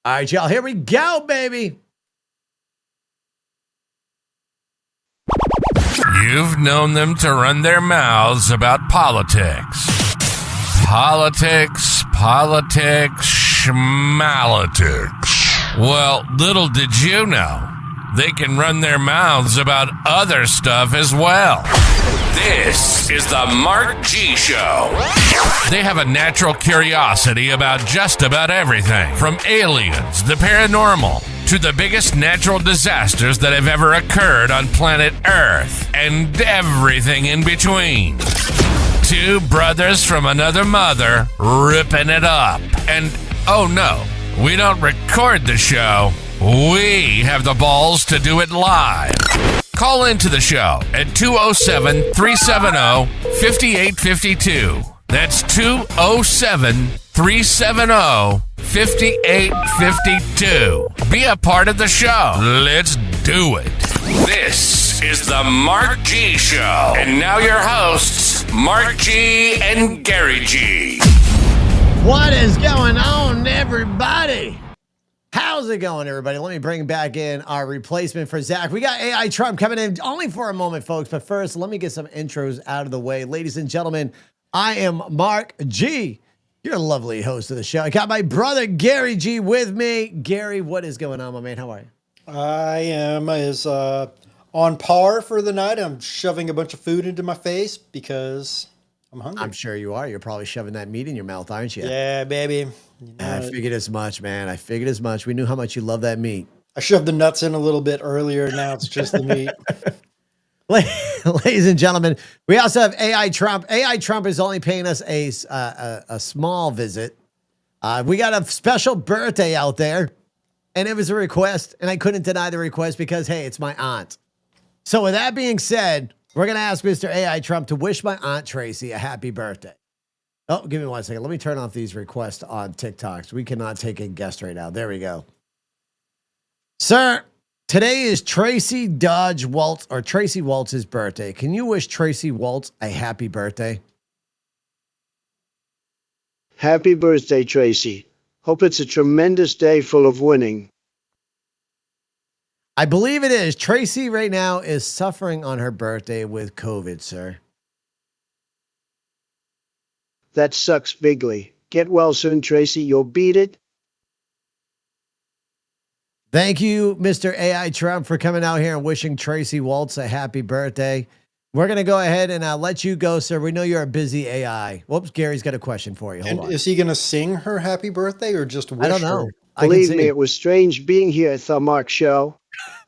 All right, y'all. Here we go, baby. You've known them to run their mouths about politics. Politics, schmalitics. Well, little did you know, they can run their mouths about other stuff as well. This is the Mark G Show. They have a natural curiosity about just about everything, from aliens, the paranormal, to the biggest natural disasters that have ever occurred on planet Earth, and everything in between. Two brothers from another mother ripping it up. And, oh no, we don't record the show. We have the balls to do it live. Call into the show at 207-370-5852. That's 207-370-5852. Be a part of the show. Let's do it. This is the Mark G Show. And now your hosts, Mark G and Gary G. What is going on, everybody? How's it going, everybody? Let me bring back in our replacement for Zach. We got AI Trump coming in only for a moment, folks. But first, let me get some intros out of the way. Ladies and gentlemen, I am Mark G, your lovely host of the show. I got my brother Gary G with me. Gary, what is going on, my man? How are you? I am on par for the night. I'm shoving a bunch of food into my face because I'm hungry. I'm sure you are. You're probably shoving that meat in your mouth, aren't you? Yeah, baby. I figured as much, man. I figured as much. We knew how much you love that meat. I shoved the nuts in a little bit earlier. Now it's just the meat. Ladies and gentlemen, we also have AI Trump. AI Trump is only paying us a small visit. We got a special birthday out there, and it was a request, and I couldn't deny the request because, hey, it's my aunt. So with that being said, we're going to ask Mr. AI Trump to wish my Aunt Tracy a happy birthday. Oh, give me 1 second. Let me turn off these requests on TikTok. So we cannot take a guest right now. There we go. Sir, today is Tracy Dodge Waltz or Tracy Waltz's birthday. Can you wish Tracy Waltz a happy birthday? Happy birthday, Tracy. Hope it's a tremendous day full of winning. I believe it is. Tracy right now is suffering on her birthday with COVID, sir. That sucks bigly. Get well soon, Tracy. You'll beat it. Thank you, Mr. AI Trump, for coming out here and wishing Tracy Waltz a happy birthday. We're going to go ahead and let you go, sir. We know you're a busy AI. Whoops, Gary's got a question for you. Hold on. Is he going to sing her happy birthday or just wish I don't know. her? Believe me, it was strange being here at the Mark Show.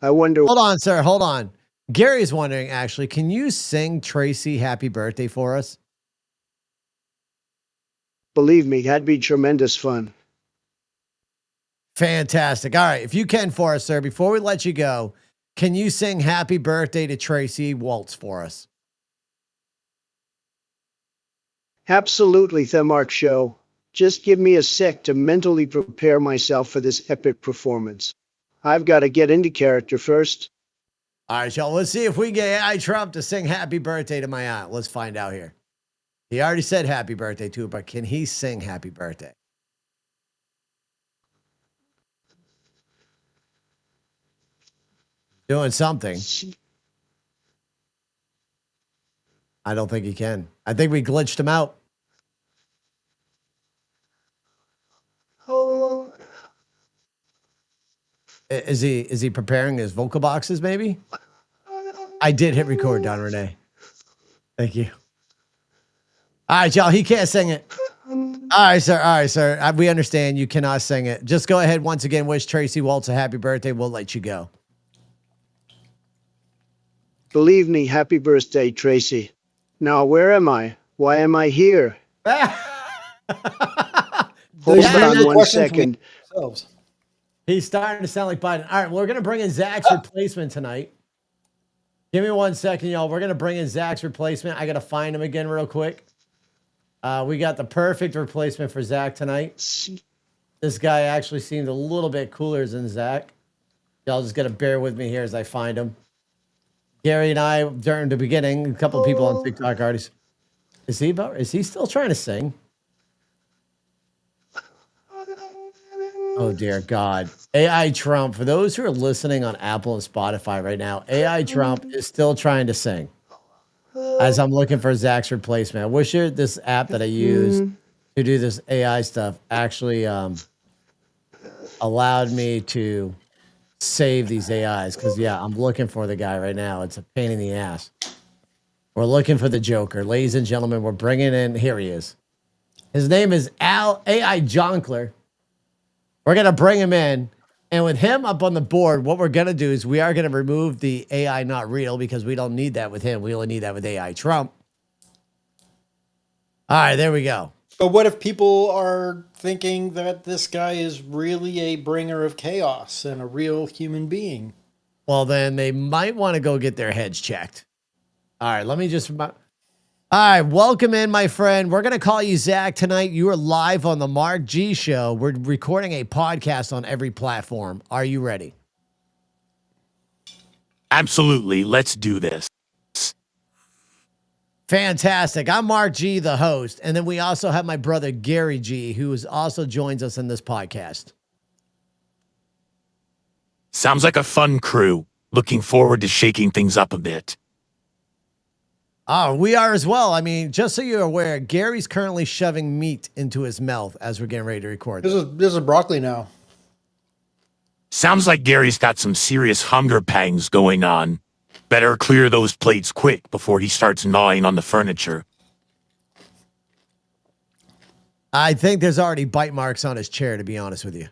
I wonder. Hold on, sir. Hold on. Gary's wondering, actually, can you sing Tracy happy birthday for us? Believe me, that'd be tremendous fun. Fantastic. All right. If you can for us, sir, before we let you go, can you sing happy birthday to Tracy Waltz for us? Absolutely, the Mark Show. Just give me a sec to mentally prepare myself for this epic performance. I've got to get into character first. All right, y'all. Let's see if we can get AI Trump to sing happy birthday to my aunt. Let's find out here. He already said happy birthday to her, but can he sing happy birthday? Doing something. I don't think he can. I think we glitched him out. Oh. Is he preparing his vocal boxes, maybe? I did hit record, Don Renee. Thank you. All right, y'all. He can't sing it. All right, sir. All right, sir. We understand you cannot sing it. Just go ahead once again. Wish Tracy Waltz a happy birthday. We'll let you go. Believe me, happy birthday, Tracy. Now, where am I? Why am I here? Hold on 1 second. He's starting to sound like Biden. All right, we're going to bring in Zach's replacement tonight. Give me 1 second, y'all. We're going to bring in Zach's replacement. I got to find him again real quick. We got the perfect replacement for Zach tonight. This guy actually seemed a little bit cooler than Zach. Y'all just got to bear with me here as I find him. Gary and I, during the beginning, a couple of people on TikTok already. Is he still trying to sing? Oh dear God. AI Trump, for those who are listening on Apple and Spotify right now, AI Trump is still trying to sing as I'm looking for Zach's replacement. I wish this app that I use to do this AI stuff actually allowed me to save these AIs. Because, yeah, I'm looking for the guy right now. It's a pain in the ass. We're looking for the Joker. Ladies and gentlemen, we're bringing in, here he is. His name is AI Jonkler. We're going to bring him in. And with him up on the board, what we're going to do is we are going to remove the AI not real because we don't need that with him. We only need that with AI Trump. All right, there we go. But what if people are thinking that this guy is really a bringer of chaos and a real human being? Well, then they might want to go get their heads checked. All right, let me just... All right, welcome in, my friend. We're going to call you Zach tonight. You are live on the Mark G Show. We're recording a podcast on every platform. Are you ready? Absolutely. Let's do this. Fantastic. I'm Mark G, the host. And then we also have my brother, Gary G, who also joins us in this podcast. Sounds like a fun crew. Looking forward to shaking things up a bit. Oh, we are as well. I mean, just so you're aware, Gary's currently shoving meat into his mouth as we're getting ready to record. This is broccoli now. Sounds like Gary's got some serious hunger pangs going on. Better clear those plates quick before he starts gnawing on the furniture. I think there's already bite marks on his chair, to be honest with you.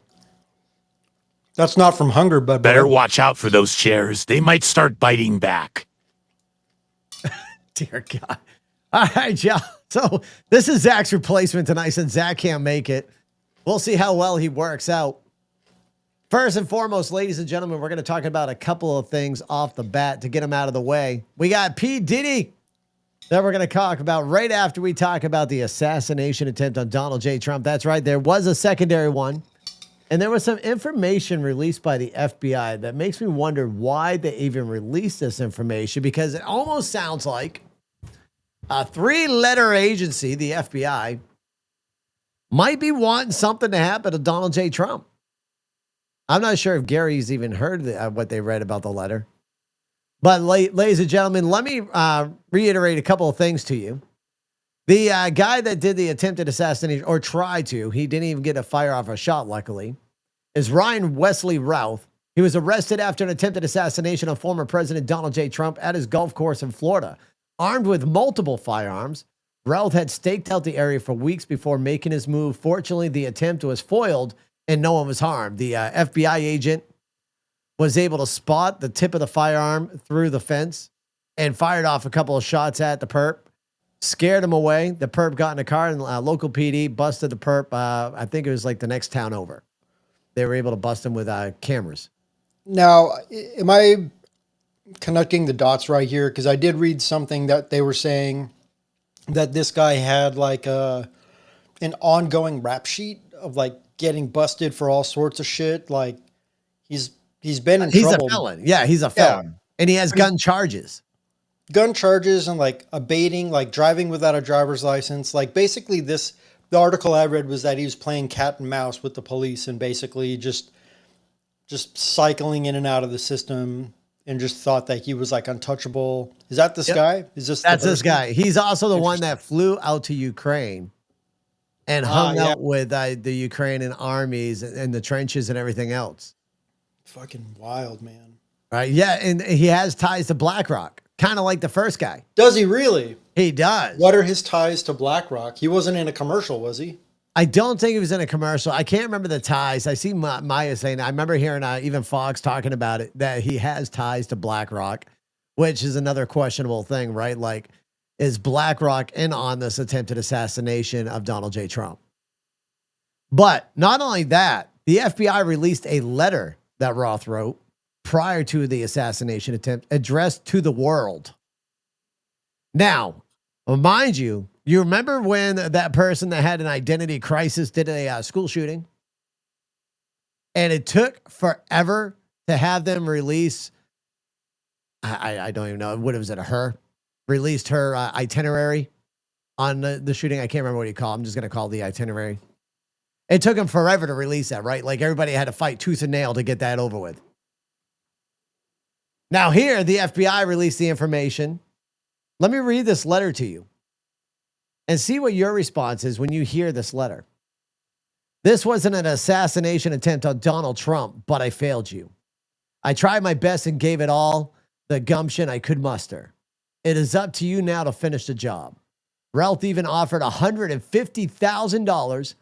That's not from hunger, but Better watch out for those chairs. They might start biting back. Dear God. All right, y'all. So this is Zach's replacement tonight since Zach can't make it. We'll see how well he works out. First and foremost, ladies and gentlemen, we're going to talk about a couple of things off the bat to get them out of the way. We got P. Diddy that we're going to talk about right after we talk about the assassination attempt on Donald J. Trump. That's right. There was a secondary one. And there was some information released by the FBI that makes me wonder why they even released this information, because it almost sounds like a 3-letter agency, the FBI, might be wanting something to happen to Donald J. Trump. I'm not sure if Gary's even heard what they read about the letter. But ladies and gentlemen, let me reiterate a couple of things to you. The guy that did the attempted assassination, or tried to, he didn't even get a fire off a shot, luckily, is Ryan Wesley Routh. He was arrested after an attempted assassination of former President Donald J. Trump at his golf course in Florida. Armed with multiple firearms, Routh had staked out the area for weeks before making his move. Fortunately, the attempt was foiled and no one was harmed. The FBI agent was able to spot the tip of the firearm through the fence and fired off a couple of shots at the perp. Scared him away. The perp got in a car and local PD busted the perp. I think it was like the next town over. They were able to bust him with cameras. Now, am I connecting the dots right here? Because I did read something that they were saying that this guy had like an ongoing rap sheet of like getting busted for all sorts of shit. Like he's been in trouble. He's a felon. Yeah, he's a felon. Yeah. And he has gun charges. Gun charges and like abating, like driving without a driver's license. Like basically the article I read was that he was playing cat and mouse with the police and basically just cycling in and out of the system and just thought that he was like untouchable. Is that this guy? That's this guy. He's also the one that flew out to Ukraine and hung out with the Ukrainian armies and the trenches and everything else. Fucking wild, man. Right. Yeah. And he has ties to BlackRock. Kind of like the first guy. Does he really? He does. What are his ties to BlackRock? He wasn't in a commercial, was he? I don't think he was in a commercial. I can't remember the ties. I see Maya saying, I remember hearing even Fox talking about it, that he has ties to BlackRock, which is another questionable thing, right? Like, is BlackRock in on this attempted assassination of Donald J. Trump? But not only that, the FBI released a letter that Roth wrote prior to the assassination attempt, addressed to the world. Now, mind you, you remember when that person that had an identity crisis did a school shooting? And it took forever to have them release, I don't even know, what was it, released her itinerary on the shooting. I can't remember what you call it. I'm just going to call it the itinerary. It took him forever to release that, right? Like everybody had to fight tooth and nail to get that over with. Now, here, the FBI released the information. Let me read this letter to you and see what your response is when you hear this letter. This wasn't an assassination attempt on Donald Trump, but I failed you. I tried my best and gave it all the gumption I could muster. It is up to you now to finish the job. Ralph even offered $150,000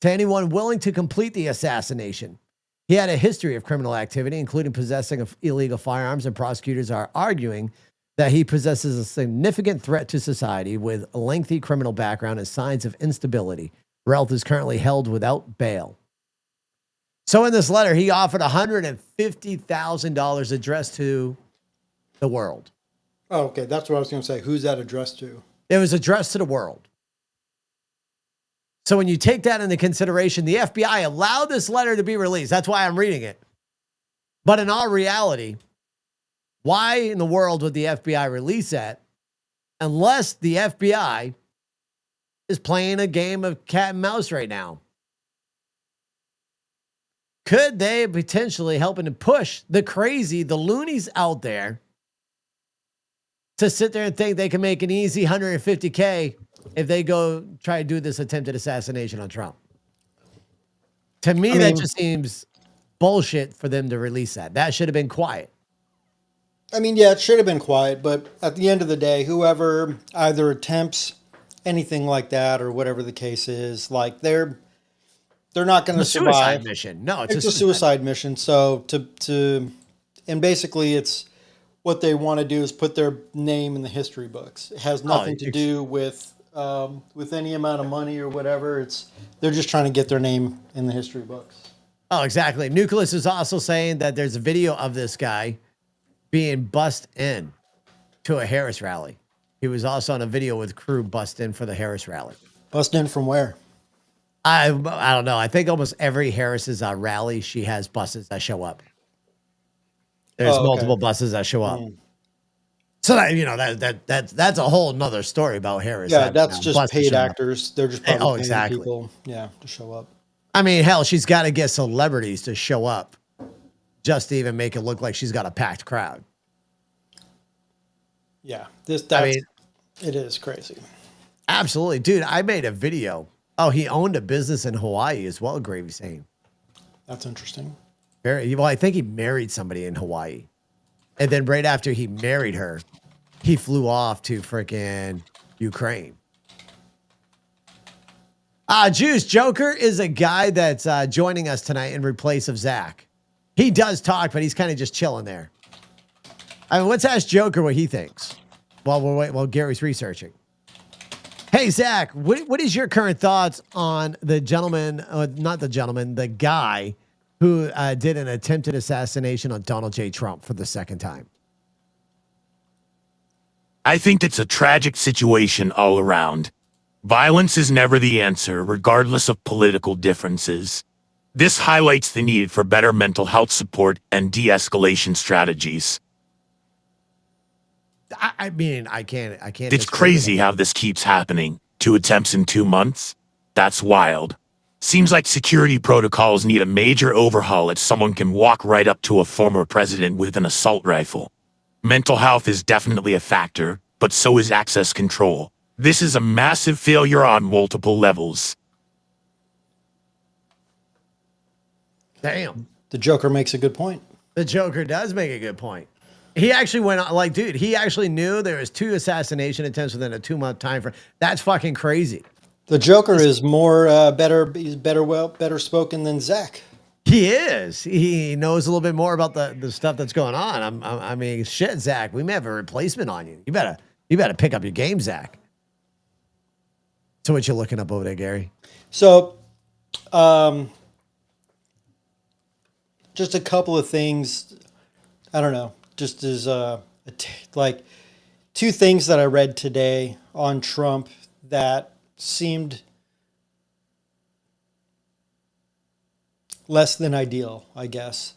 to anyone willing to complete the assassination. He had a history of criminal activity, including possessing of illegal firearms, and prosecutors are arguing that he possesses a significant threat to society with a lengthy criminal background and signs of instability. Ralph is currently held without bail. So in this letter, he offered $150,000 addressed to the world. Oh, okay. That's what I was going to say. Who's that addressed to? It was addressed to the world. So when you take that into consideration, the FBI allowed this letter to be released. That's why I'm reading it. But in all reality, why in the world would the FBI release that unless the FBI is playing a game of cat and mouse right now? Could they potentially helping to push the loonies out there to sit there and think they can make an easy $150K if they go try to do this attempted assassination on Trump? To me, that just seems bullshit for them to release that. That should have been quiet. I mean, yeah, it should have been quiet, but at the end of the day, whoever either attempts anything like that or whatever the case is, like they're not going to survive. Suicide mission. No, it's a suicide mission. So and basically it's what they want to do is put their name in the history books. It has nothing to do with any amount of money or whatever. They're just trying to get their name in the history books. Oh, exactly. Nucleus is also saying that there's a video of this guy being bussed in to a Harris rally. He was also on a video with crew bussed in for the Harris rally. Bussed in from where? I don't know. I think almost every Harris's rally, she has buses that show up. There's multiple buses that show up. So that, that's a whole nother story about Harris. Yeah, that's just paid actors. They're just probably paying exactly. people, to show up. I mean, hell, she's got to get celebrities to show up just to even make it look like she's got a packed crowd. Yeah, it is crazy. Absolutely, dude. I made a video. Oh, he owned a business in Hawaii as well, Gravy saying. That's interesting. Well, I think he married somebody in Hawaii. And then right after he married her, he flew off to freaking Ukraine. Juice Joker is a guy that's joining us tonight in replace of Zach. He does talk, but he's kind of just chilling there. I mean, let's ask Joker what he thinks while Gary's researching. Hey, Zach, what is your current thoughts on the the guy who did an attempted assassination on Donald J. Trump for the second time? I think it's a tragic situation all around. Violence is never the answer, regardless of political differences. This highlights the need for better mental health support and de-escalation strategies. I mean, I can't. It's crazy how this keeps happening. 2 attempts in 2 months? That's wild. Seems like security protocols need a major overhaul if someone can walk right up to a former president with an assault rifle. Mental health is definitely a factor, but so is access control. This is a massive failure on multiple levels. Damn. The Joker makes a good point. The Joker does make a good point. He actually went on, dude, he actually knew there was 2 assassination attempts within a 2-month time frame. That's fucking crazy. The Joker is more better spoken than Zach. He is. He knows a little bit more about the stuff that's going on. I mean, shit, Zach, we may have a replacement on you. You better pick up your game, Zach. So what you looking up over there, Gary? So, just a couple of things. I don't know. Just as like 2 things that I read today on Trump that seemed less than ideal, I guess.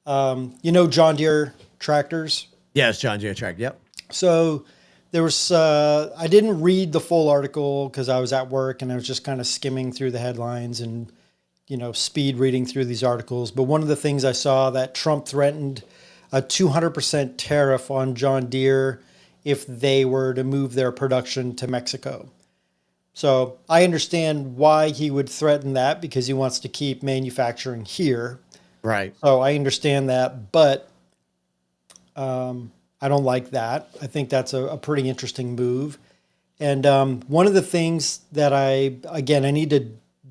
John Deere tractors? Yes, John Deere tractor. Yep. So there was, I didn't read the full article because I was at work and I was just kind of skimming through the headlines and speed reading through these articles. But one of the things I saw that Trump threatened a 200% tariff on John Deere if they were to move their production to Mexico. So I understand why he would threaten that, because he wants to keep manufacturing here. Right. So I understand that, but I don't like that. I think that's a pretty interesting move. And one of the things that I need to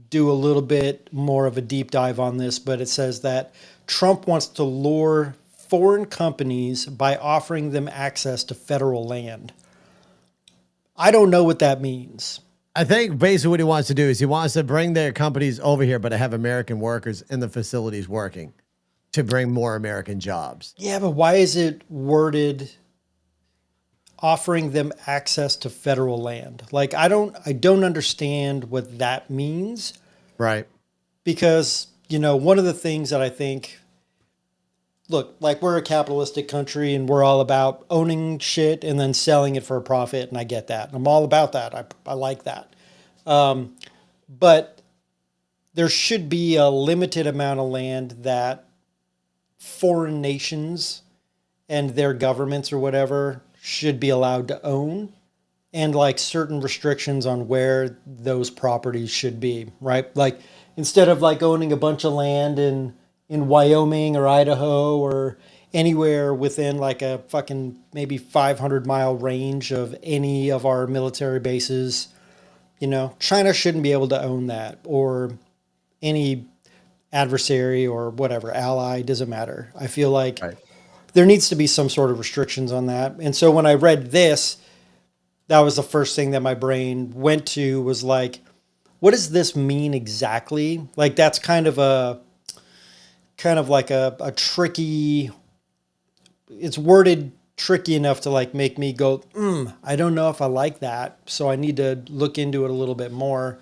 do a little bit more of a deep dive on this, but it says that Trump wants to lure foreign companies by offering them access to federal land. I don't know what that means. I think basically what he wants to do is he wants to bring their companies over here, but to have American workers in the facilities working to bring more American jobs. Yeah, but why is it worded offering them access to federal land? Like, I don't understand what that means. Right. Because, one of the things that I think, look, like, we're a capitalistic country and we're all about owning shit and then selling it for a profit. And I get that. I'm all about that. I like that. But there should be a limited amount of land that foreign nations and their governments or whatever should be allowed to own, and like certain restrictions on where those properties should be, right? Like, instead of like owning a bunch of land in Wyoming or Idaho or anywhere within like a fucking maybe 500-mile range of any of our military bases, China shouldn't be able to own that, or any adversary or whatever, ally, doesn't matter. I feel like there needs to be some sort of restrictions on that. And so when I read this, that was the first thing that my brain went to, was like, what does this mean exactly? Like, that's kind of like a tricky, it's worded tricky enough to like make me go, I don't know if I like that. So I need to look into it a little bit more.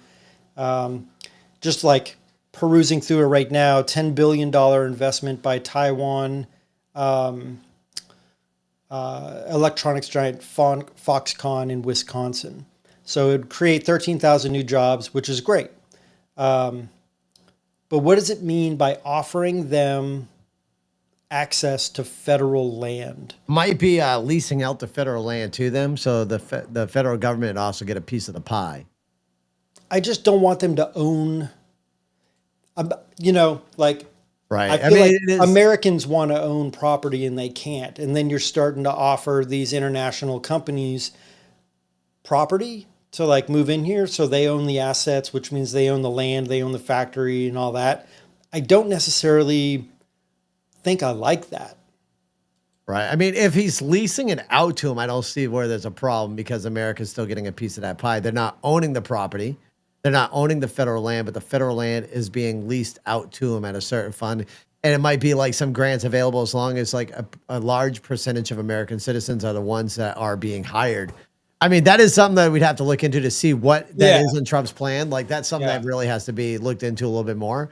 Just like perusing through it right now, $10 billion investment by Taiwan electronics giant Foxconn in Wisconsin. So it would create 13,000 new jobs, which is great. But what does it mean by offering them access to federal land? Might be leasing out the federal land to them, so the federal government also get a piece of the pie. I just don't want them to own, like, right. I feel like Americans want to own property and they can't. And then you're starting to offer these international companies property to like move in here. So they own the assets, which means they own the land, they own the factory and all that. I don't necessarily think I like that. Right. I mean, if he's leasing it out to him, I don't see where there's a problem, because America's still getting a piece of that pie. They're not owning the property. They're not owning the federal land, but the federal land is being leased out to them at a certain fund. And it might be like some grants available, as long as like a large percentage of American citizens are the ones that are being hired. I mean, that is something that we'd have to look into to see what that is in Trump's plan. Like, that's something that really has to be looked into a little bit more.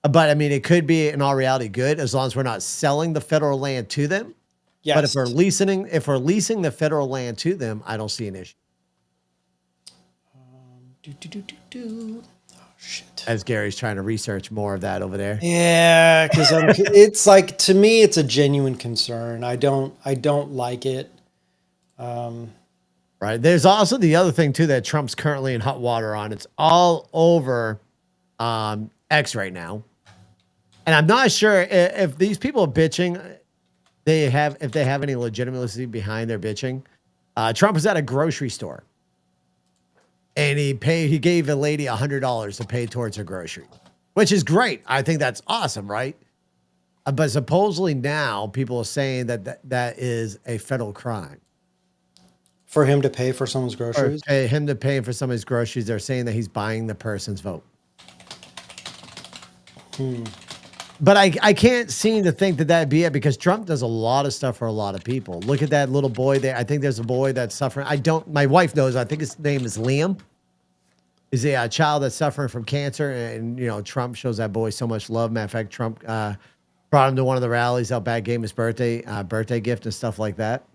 But I mean, it could be in all reality good, as long as we're not selling the federal land to them. Yes. But if we're leasing the federal land to them, I don't see an issue. Oh, shit. As Gary's trying to research more of that over there. Yeah, because it's like, to me, it's a genuine concern. I don't like it. Right. There's also the other thing too that Trump's currently in hot water on. It's all over X right now, and I'm not sure if these people are bitching, if they have any legitimacy behind their bitching. Trump was at a grocery store, and he gave a lady $100 to pay towards her groceries, which is great. I think that's awesome, right? But supposedly now people are saying that is a federal crime. For him to pay for someone's groceries? Or him to pay for somebody's groceries. They're saying that he's buying the person's vote. But I can't seem to think that that'd be it, because Trump does a lot of stuff for a lot of people. Look at that little boy there. I think there's a boy that's suffering. My wife knows. I think his name is Liam. He's a child that's suffering from cancer. And, Trump shows that boy so much love. Matter of fact, Trump brought him to one of the rallies out back, gave him his birthday gift and stuff like that.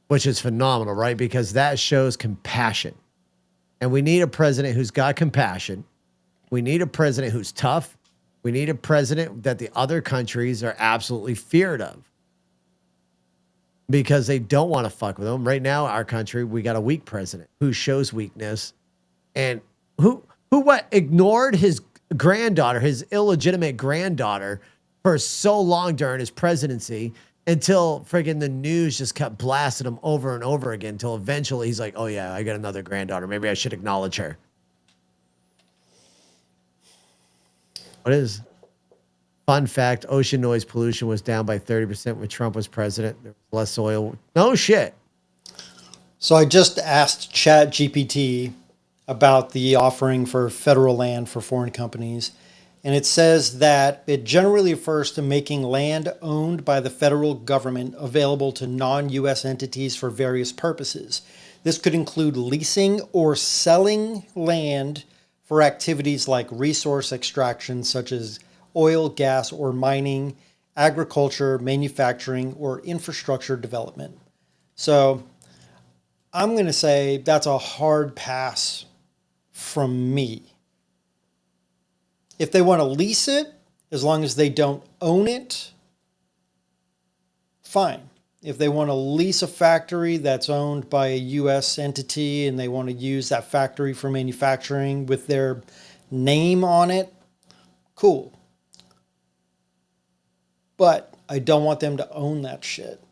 Which is phenomenal, right? Because that shows compassion. And we need a president who's got compassion We need a president who's tough. We need a president that the other countries are absolutely feared of because they don't want to fuck with him. Right now, our country, we got a weak president who shows weakness and who ignored his granddaughter, his illegitimate granddaughter, for so long during his presidency until friggin' the news just kept blasting him over and over again until eventually he's like, oh yeah, I got another granddaughter. Maybe I should acknowledge her. What is fun fact? Ocean noise pollution was down by 30% when Trump was president. There was less oil. No shit. So I just asked ChatGPT about the offering for federal land for foreign companies. And it says that it generally refers to making land owned by the federal government available to non-U.S. entities for various purposes. This could include leasing or selling land for activities like resource extraction, such as oil, gas, or mining, agriculture, manufacturing, or infrastructure development. So I'm going to say that's a hard pass from me. If they want to lease it, as long as they don't own it, fine. If they want to lease a factory that's owned by a U.S. entity and they want to use that factory for manufacturing with their name on it, cool. But I don't want them to own that shit.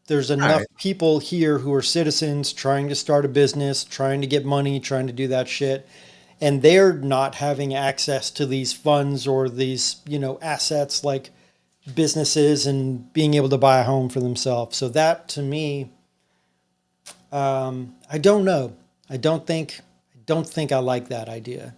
There's enough people here who are citizens trying to start a business, trying to get money, trying to do that shit. And they're not having access to these funds or these, assets like businesses and being able to buy a home for themselves. So that to me, I don't know. I don't think I like that idea.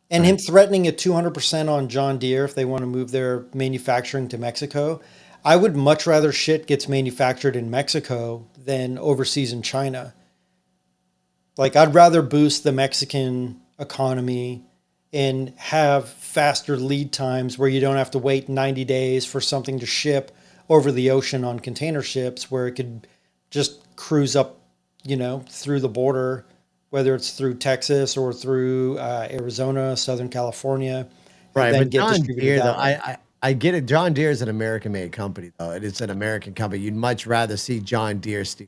And him threatening a 200% on John Deere if they want to move their manufacturing to Mexico. I would much rather shit gets manufactured in Mexico than overseas in China. Like, I'd rather boost the Mexican economy and have faster lead times where you don't have to wait 90 days for something to ship over the ocean on container ships, where it could just cruise up, through the border, whether it's through Texas or through Arizona, Southern California. Right, but John Deere, though, I get it. John Deere is an American-made company, though. It's an American company. You'd much rather see John Deere stay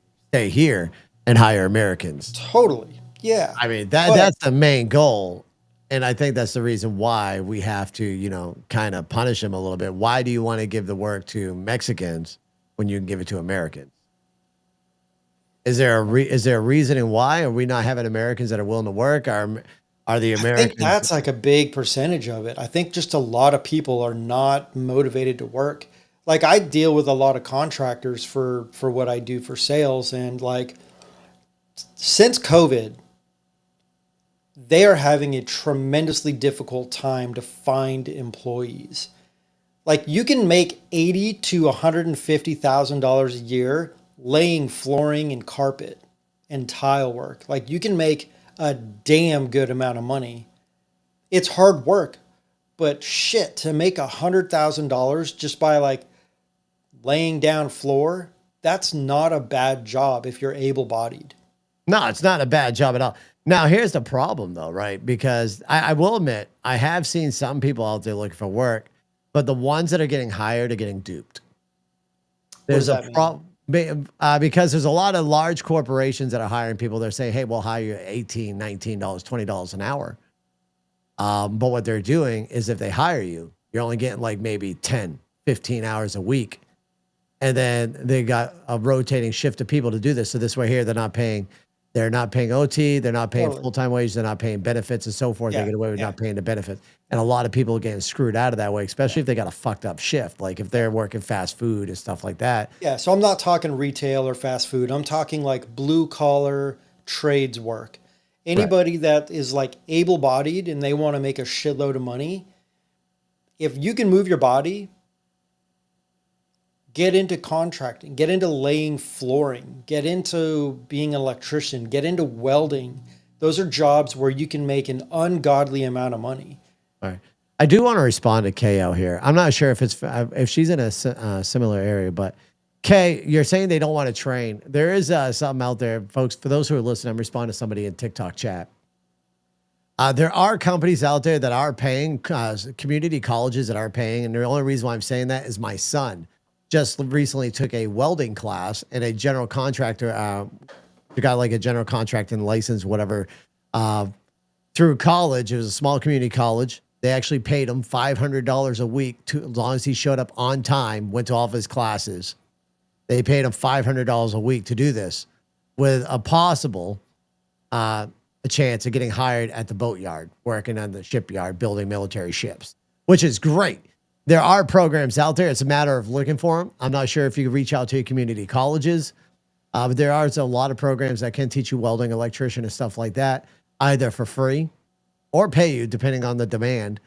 here and hire Americans. Totally. Yeah. I mean, that's the main goal. And I think that's the reason why we have to, kind of punish them a little bit. Why do you want to give the work to Mexicans when you can give it to Americans? Is there a reasoning why? Are we not having Americans that are willing to work? Are the Americans? I think that's like a big percentage of it. I think just a lot of people are not motivated to work. Like, I deal with a lot of contractors for what I do for sales, and like, since COVID, they are having a tremendously difficult time to find employees. Like, you can make $80,000 to $150,000 a year laying flooring and carpet and tile work. Like, you can make a damn good amount of money. It's hard work, but shit, to make $100,000 just by like laying down floor, that's not a bad job if you're able-bodied. No, it's not a bad job at all. Now, here's the problem, though, right? Because I will admit, I have seen some people out there looking for work, but the ones that are getting hired are getting duped. There's a problem because there's a lot of large corporations that are hiring people. They're saying, hey, we'll hire you at $18, $19, $20 an hour. But what they're doing is if they hire you, you're only getting like maybe 10, 15 hours a week. And then they got a rotating shift of people to do this. So this way here, they're not paying OT, they're not paying full-time wages, they're not paying benefits and so forth. They get away with not paying the benefits. And a lot of people are getting screwed out of that way, especially if they got a fucked up shift, like if they're working fast food and stuff like that. Yeah, so I'm not talking retail or fast food. I'm talking like blue-collar trades work. Anybody that is like able-bodied and they want to make a shitload of money, if you can move your body, get into contracting, get into laying flooring, get into being an electrician, get into welding. Those are jobs where you can make an ungodly amount of money. All right. I do want to respond to KO here. I'm not sure if she's in a similar area, but Kay, you're saying they don't want to train. There is something out there, folks. For those who are listening, I'm responding to somebody in TikTok chat. There are companies out there that are paying, community colleges that are paying. And the only reason why I'm saying that is my son just recently took a welding class and a general contractor, got like a general contracting license, whatever, through college. It was a small community college. They actually paid him $500 a week as long as he showed up on time, went to all of his classes. They paid him $500 a week to do this with a possible a chance of getting hired at the boatyard, working on the shipyard, building military ships, which is great. There are programs out there. It's a matter of looking for them. I'm not sure if you can reach out to your community colleges, but there are a lot of programs that can teach you welding, electrician, and stuff like that, either for free or pay you depending on the demand.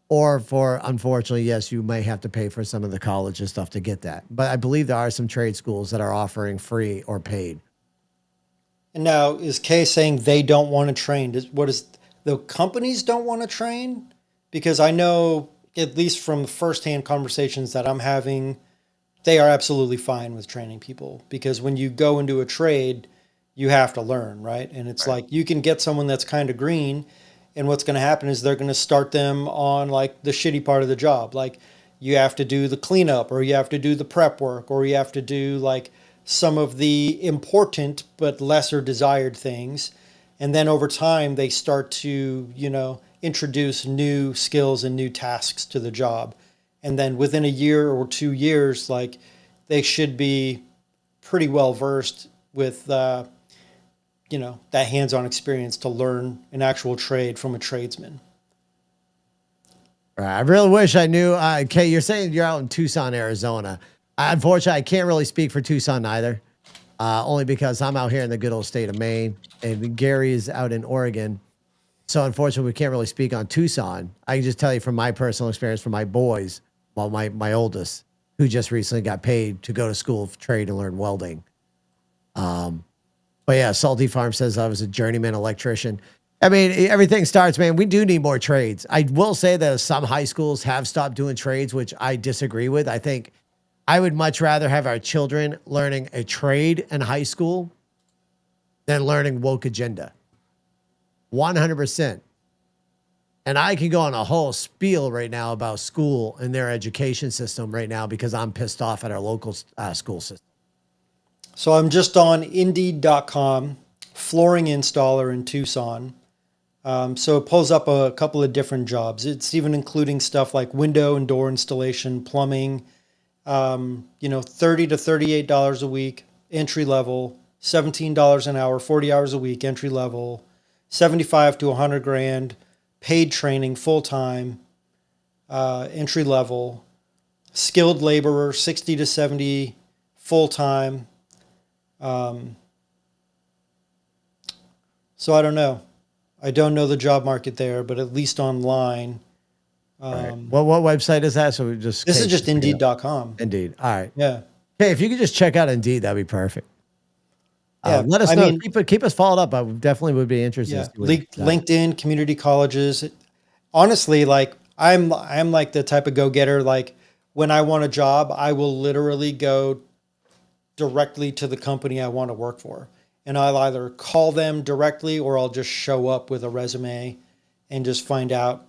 Or for, unfortunately, yes, you may have to pay for some of the college and stuff to get that. But I believe there are some trade schools that are offering free or paid. And now, is Kay saying they don't want to train? What is the companies don't want to train? Because I know, at least from firsthand conversations that I'm having, they are absolutely fine with training people. Because when you go into a trade, you have to learn, right? And it's like you can get someone that's kind of green, and what's going to happen is they're going to start them on like the shitty part of the job. Like you have to do the cleanup, or you have to do the prep work, or you have to do like some of the important but lesser desired things. And then over time, they start to, introduce new skills and new tasks to the job. And then within a year or 2 years, like they should be pretty well versed with, that hands-on experience to learn an actual trade from a tradesman. I really wish I knew. Kay, you're saying you're out in Tucson, Arizona. Unfortunately, I can't really speak for Tucson either, only because I'm out here in the good old state of Maine, and Gary is out in Oregon. So unfortunately, we can't really speak on Tucson. I can just tell you from my personal experience from my boys, well, my oldest, who just recently got paid to go to school of trade and learn welding. But yeah, Salty Farm says I was a journeyman electrician. I mean, everything starts, man. We do need more trades. I will say that some high schools have stopped doing trades, which I disagree with. I think I would much rather have our children learning a trade in high school than learning woke agenda. 100%. And I can go on a whole spiel right now about school and their education system right now because I'm pissed off at our local school system. So I'm just on Indeed.com, flooring installer in Tucson. So it pulls up a couple of different jobs. It's even including stuff like window and door installation, plumbing, $30 to $38 a week, entry level, $17 an hour, 40 hours a week, entry level, 75 to 100 grand, paid training, full time, entry level, skilled laborer, 60 to 70, full time. So I don't know. I don't know the job market there, but at least online. Right. What website is that? So we just this is just Indeed.com. Indeed. All right. Yeah. Hey, if you could just check out Indeed, that'd be perfect. Yeah, let us know. Keep us followed up. I definitely would be interested. Yeah. LinkedIn, community colleges. Honestly, like I'm like the type of go-getter. Like when I want a job, I will literally go directly to the company I want to work for. And I'll either call them directly or I'll just show up with a resume and just find out,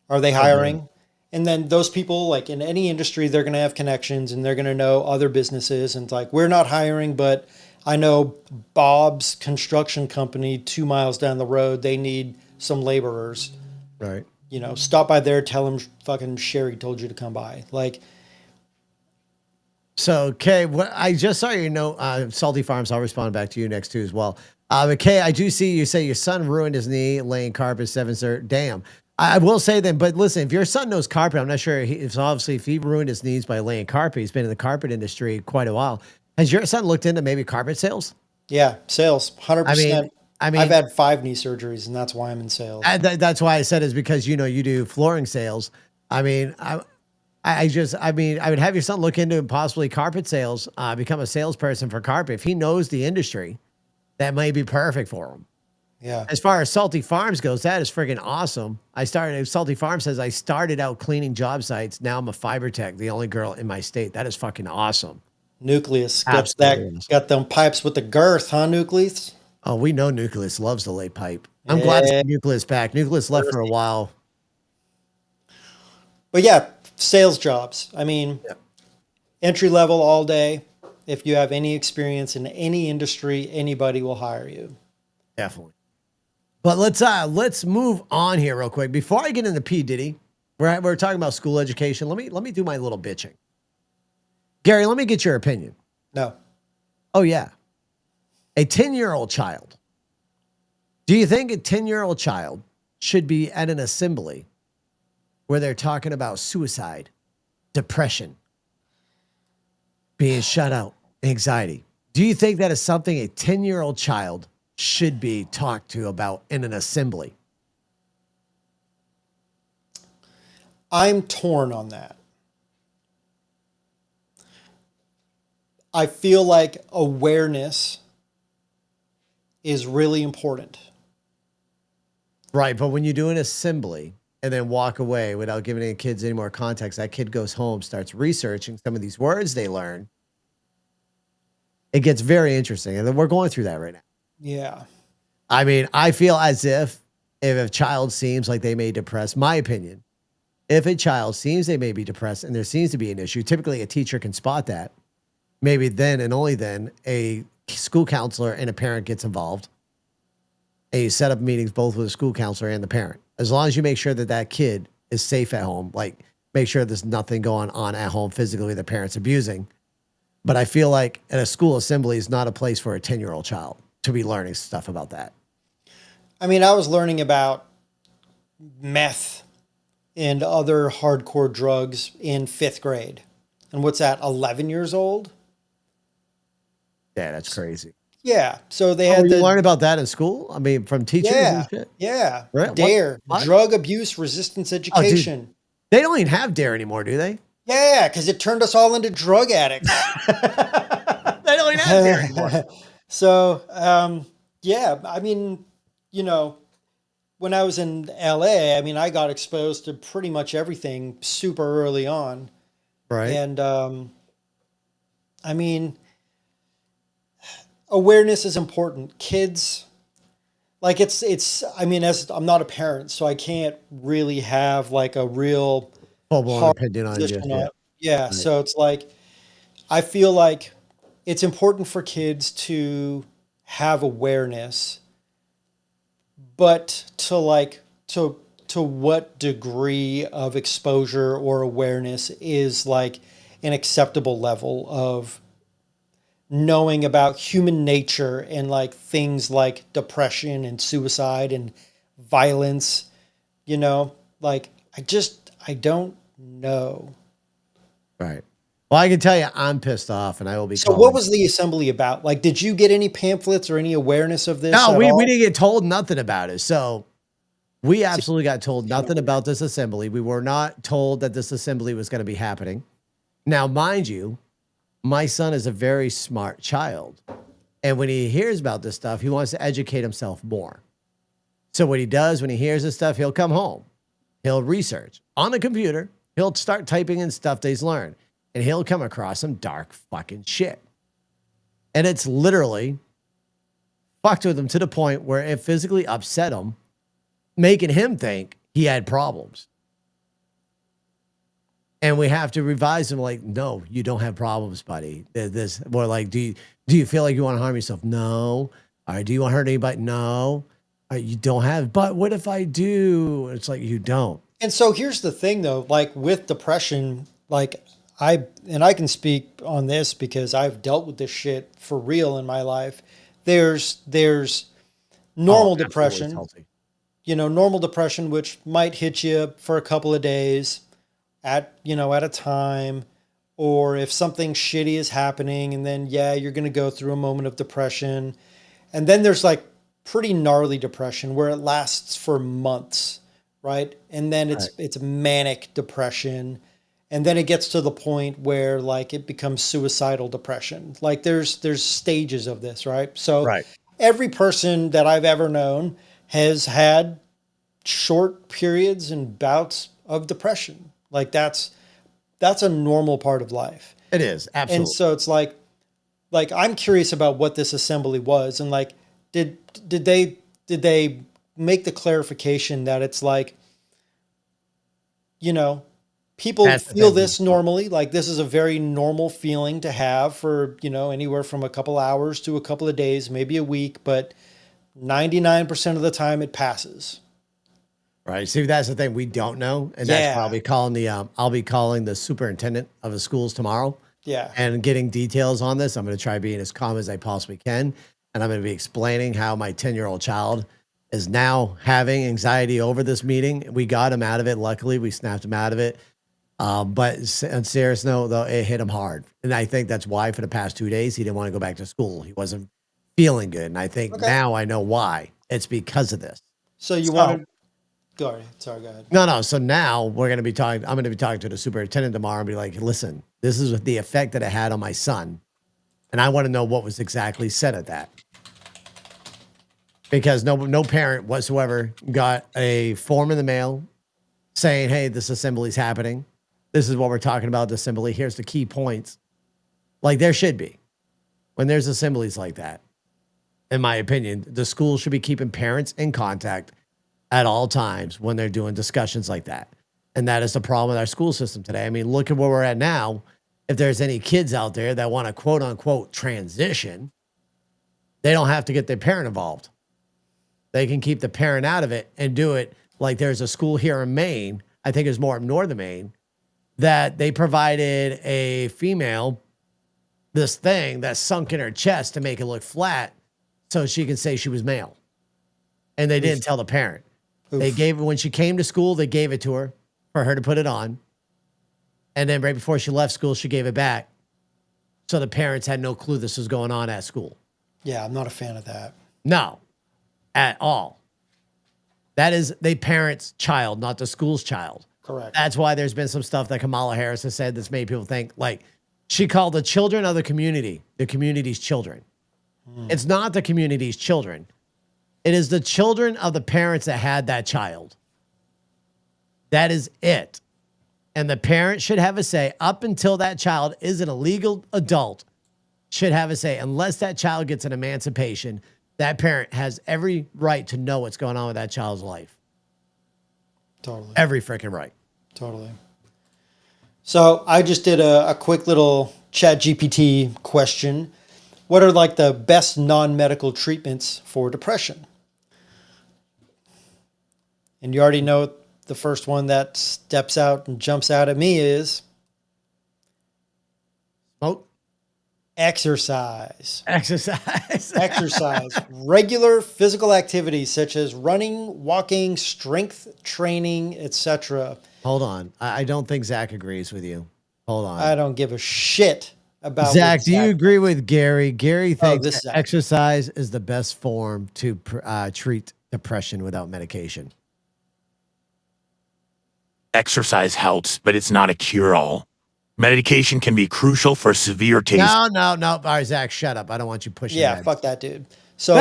are they hiring? And then those people, like in any industry, they're going to have connections and they're going to know other businesses. And it's like, we're not hiring, but I know Bob's construction company 2 miles down the road, they need some laborers. Right. Stop by there, tell them fucking Sherry told you to come by. Like, so, Kay, I just saw your note, Salty Farms. I'll respond back to you next too as well. But Kay, I do see you say your son ruined his knee laying carpet 7 sir. Damn. I will say then, but listen, if your son knows carpet, I'm not sure if he ruined his knees by laying carpet, he's been in the carpet industry quite a while. Has your son looked into maybe carpet sales? Yeah, sales, 100%. I mean, I've had 5 knee surgeries, and that's why I'm in sales. That's why I said is because you do flooring sales. I mean, I would have your son look into possibly carpet sales, become a salesperson for carpet. If he knows the industry, that may be perfect for him. Yeah. As far as Salty Farms goes, that is friggin' awesome. Salty Farms says I started out cleaning job sites. Now I'm a fiber tech, the only girl in my state. That is fucking awesome. Nucleus. Absolutely. Got them pipes with the girth, huh, Nucleus? Oh, we know Nucleus loves the lay pipe. I'm glad to see Nucleus back. Nucleus left for a while. But yeah, sales jobs. I mean, entry level all day. If you have any experience in any industry, anybody will hire you. Definitely. But let's move on here real quick. Before I get into P. Diddy, we're talking about school education. Let me do my little bitching. Gary, let me get your opinion. No. Oh, yeah. A 10-year-old child. Do you think a 10-year-old child should be at an assembly where they're talking about suicide, depression, being shut out, anxiety? Do you think that is something a 10-year-old child should be talked to about in an assembly? I'm torn on that. I feel like awareness is really important. Right, but when you do an assembly and then walk away without giving any kids any more context, that kid goes home, starts researching some of these words they learn. It gets very interesting, and then we're going through that right now. Yeah. I mean, I feel as if a child seems like they may depress, my opinion, if a child seems they may be depressed and there seems to be an issue, typically a teacher can spot that. Maybe then and only then a school counselor and a parent gets involved. And you set up meetings both with the school counselor and the parent. As long as you make sure that that kid is safe at home, like make sure there's nothing going on at home physically the parent's abusing. But I feel like at a school assembly is not a place for a 10-year-old child to be learning stuff about that. I mean, I was learning about meth and other hardcore drugs in 5th grade. And what's that, 11 years old? Yeah, that's crazy. Yeah. So they Oh, had you the learn about that in school? I mean, from teachers yeah, and shit? yeah. Right? DARE, What? drug abuse resistance education. They don't even have DARE anymore, do they? Yeah, because it turned us all into drug addicts. They don't even have DARE anymore. So, yeah, I mean, you know, when I was in LA, I mean, I got exposed to pretty much everything super early on. Right. And, I mean, awareness is important. Kids, like I mean, as I'm not a parent, so I can't really have like a real Full-blown hard opinion on it. position Yeah. on it. Yeah. So it's like, I feel like it's important for kids to have awareness, but to what degree of exposure or awareness is like an acceptable level of knowing about human nature and like things like depression and suicide and violence, you know, like I don't know. Right. Well, I can tell you I'm pissed off and I will be So what was the assembly about? Like, did you get any pamphlets or any awareness of this? No, at we all? didn't get told nothing about it. So we absolutely got told nothing about this assembly. We were not told that this assembly was going to be happening. Now, mind you, my son is a very smart child. And when he hears about this stuff, he wants to educate himself more. So what he does when he hears this stuff, he'll come home. He'll research on the computer. He'll start typing in stuff that he's learned. And he'll come across some dark fucking shit. And it's literally fucked with him to the point where it physically upset him, making him think he had problems. And we have to revise him like, no, you don't have problems, buddy. This more like, do you feel like you want to harm yourself? No. All right, do you want to hurt anybody? No. All right, you don't have, but what if I do? It's like, you don't. And so here's the thing though, like with depression, like I can speak on this because I've dealt with this shit for real in my life. There's normal depression, you know, normal depression, which might hit you for a couple of days at a time, or if something shitty is happening and then, yeah, you're going to go through a moment of depression. And then there's like pretty gnarly depression where it lasts for months. Right. And then it's manic depression. And then it gets to the point where like it becomes suicidal depression. Like there's stages of this, right? So every person that I've ever known has had short periods and bouts of depression. Like that's a normal part of life. It is, absolutely. And so it's like I'm curious about what this assembly was. And like, did they make the clarification that it's like, you know, people That's the feel thing. this normally, like this is a very normal feeling to have for, you know, anywhere from a couple hours to a couple of days, maybe a week, but 99% of the time it passes. Right. See, that's the thing we don't know, and that's why Yeah. I'll be calling the superintendent of the schools tomorrow Yeah. and getting details on this. I'm going to try being as calm as I possibly can, and I'm going to be explaining how my 10-year-old child is now having anxiety over this meeting. We got him out of it. Luckily, we snapped him out of it. But on serious note, though, it hit him hard, and I think that's why for the past 2 days he didn't want to go back to school. He wasn't feeling good, and I think Okay. now I know why. It's because of this. So you So- want to go ahead. Sorry, go ahead. No. So now we're going to be talking. I'm going to be talking to the superintendent tomorrow and be like, listen, this is the effect that it had on my son. And I want to know what was exactly said at that. Because no parent whatsoever got a form in the mail saying, hey, this assembly's happening. This is what we're talking about, the assembly. Here's the key points. Like there should be. When there's assemblies like that, in my opinion, the school should be keeping parents in contact at all times when they're doing discussions like that. And that is the problem with our school system today. I mean, look at where we're at now. If there's any kids out there that want to quote unquote transition, they don't have to get their parent involved. They can keep the parent out of it and do it like there's a school here in Maine. I think it's more up north of Maine that they provided a female this thing that sunk in her chest to make it look flat so she could say she was male. And they didn't tell the parent. They gave it when she came to school, they gave it to her for her to put it on. And then right before she left school, she gave it back. So the parents had no clue this was going on at school. Yeah, I'm not a fan of that. No, at all. That is the parent's child, not the school's child. Correct. That's why there's been some stuff that Kamala Harris has said that's made people think like she called the children of the community's children. It's not the community's children. It is the children of the parents that had that child. That is it. And the parent should have a say up until that child is an illegal adult, should have a say. Unless that child gets an emancipation, that parent has every right to know what's going on with that child's life. Totally. Every freaking right. Totally. So I just did a quick little ChatGPT question. What are like the best non-medical treatments for depression? And you already know the first one that steps out and jumps out at me is Smoke. exercise. Exercise. Exercise. Regular physical activities such as running, walking, strength training, etc. Hold on. I don't think Zach agrees with you. Hold on. I don't give a shit about Zach, what do you agree with Gary? Gary thinks this is that Zach. exercise is the best form to treat depression without medication. Exercise helps, but it's not a cure-all. Medication can be crucial for severe case. No. All right, Zach, shut up. I don't want you pushing Yeah, that. fuck that dude. So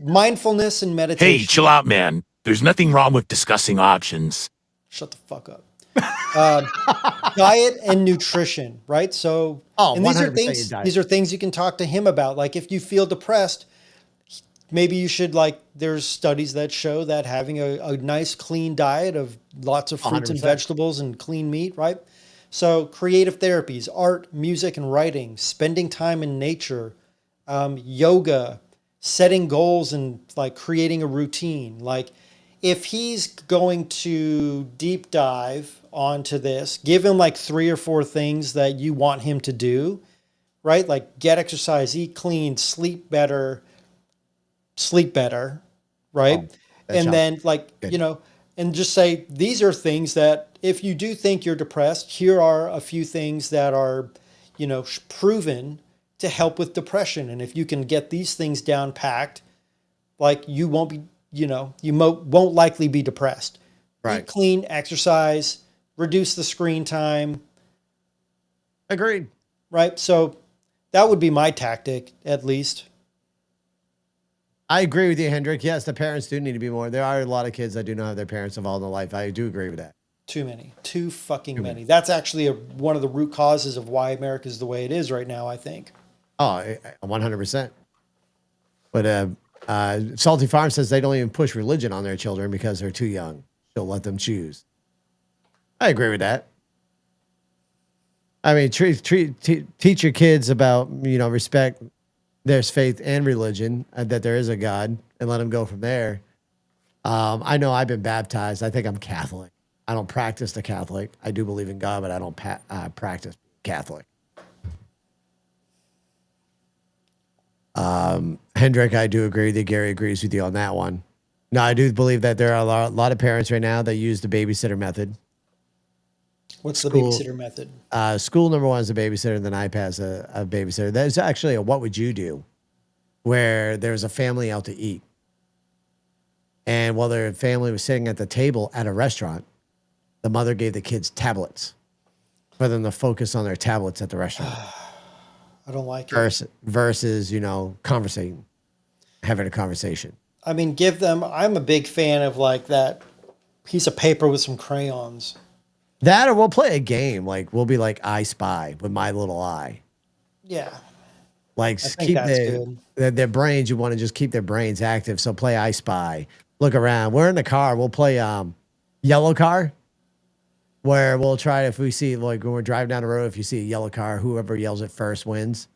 mindfulness and meditation. Hey, chill out, man. There's nothing wrong with discussing options. Shut the fuck up. Diet and nutrition, right? So, Oh, and these are 100% things. your diet. These are things you can talk to him about. Like if you feel depressed, maybe you should like. There's studies that show that having a nice clean diet of lots of fruits and 100%. vegetables and clean meat, right? So creative therapies, art, music, and writing, spending time in nature, yoga, setting goals and like creating a routine. Like if he's going to deep dive onto this, give him like 3 or 4 things that you want him to do, right? Like get exercise, eat clean, sleep better, right? that And sounds then like, good. you know, and just say, these are things that if you do think you're depressed, here are a few things that are, you know, proven to help with depression. And if you can get these things down packed, like you won't be, you know, you won't likely be depressed. Right. Eat clean, exercise, reduce the screen time, Agreed. right? So that would be my tactic, at least. I agree with you, Hendrik. Yes, the parents do need to be more. There are a lot of kids that do not have their parents involved in life. I do agree with that. Too many. Too fucking many. That's actually one of the root causes of why America's the way it is right now, I think. Oh, 100%. But Salty Farm says they don't even push religion on their children because they're too young. She'll let them choose. I agree with that. I mean, teach your kids about, respect their faith and religion, that there is a God, and let them go from there. I know I've been baptized. I think I'm Catholic. I don't practice the Catholic. I do believe in God, but I don't practice Catholic. Hendrick, I do agree that Gary agrees with you on that one. No, I do believe that there are a lot of parents right now that use the babysitter method. What's the babysitter method? School number one is a babysitter, and then iPad's a babysitter. There's actually a what would you do, where there's a family out to eat. And while their family was sitting at the table at a restaurant, the mother gave the kids tablets for them to focus on their tablets at the restaurant. I don't like it. Versus, conversating, having a conversation. I mean, give them, I'm a big fan of like that piece of paper with some crayons. That, or we'll play a game. Like, we'll be like I Spy with My Little Eye. Yeah. Like, I think keep that's their brains, you want to just keep their brains active. So play I Spy. Look around. We're in the car. We'll play Yellow Car, where we'll try, if we see, like when we're driving down the road, if you see a yellow car, whoever yells it first wins.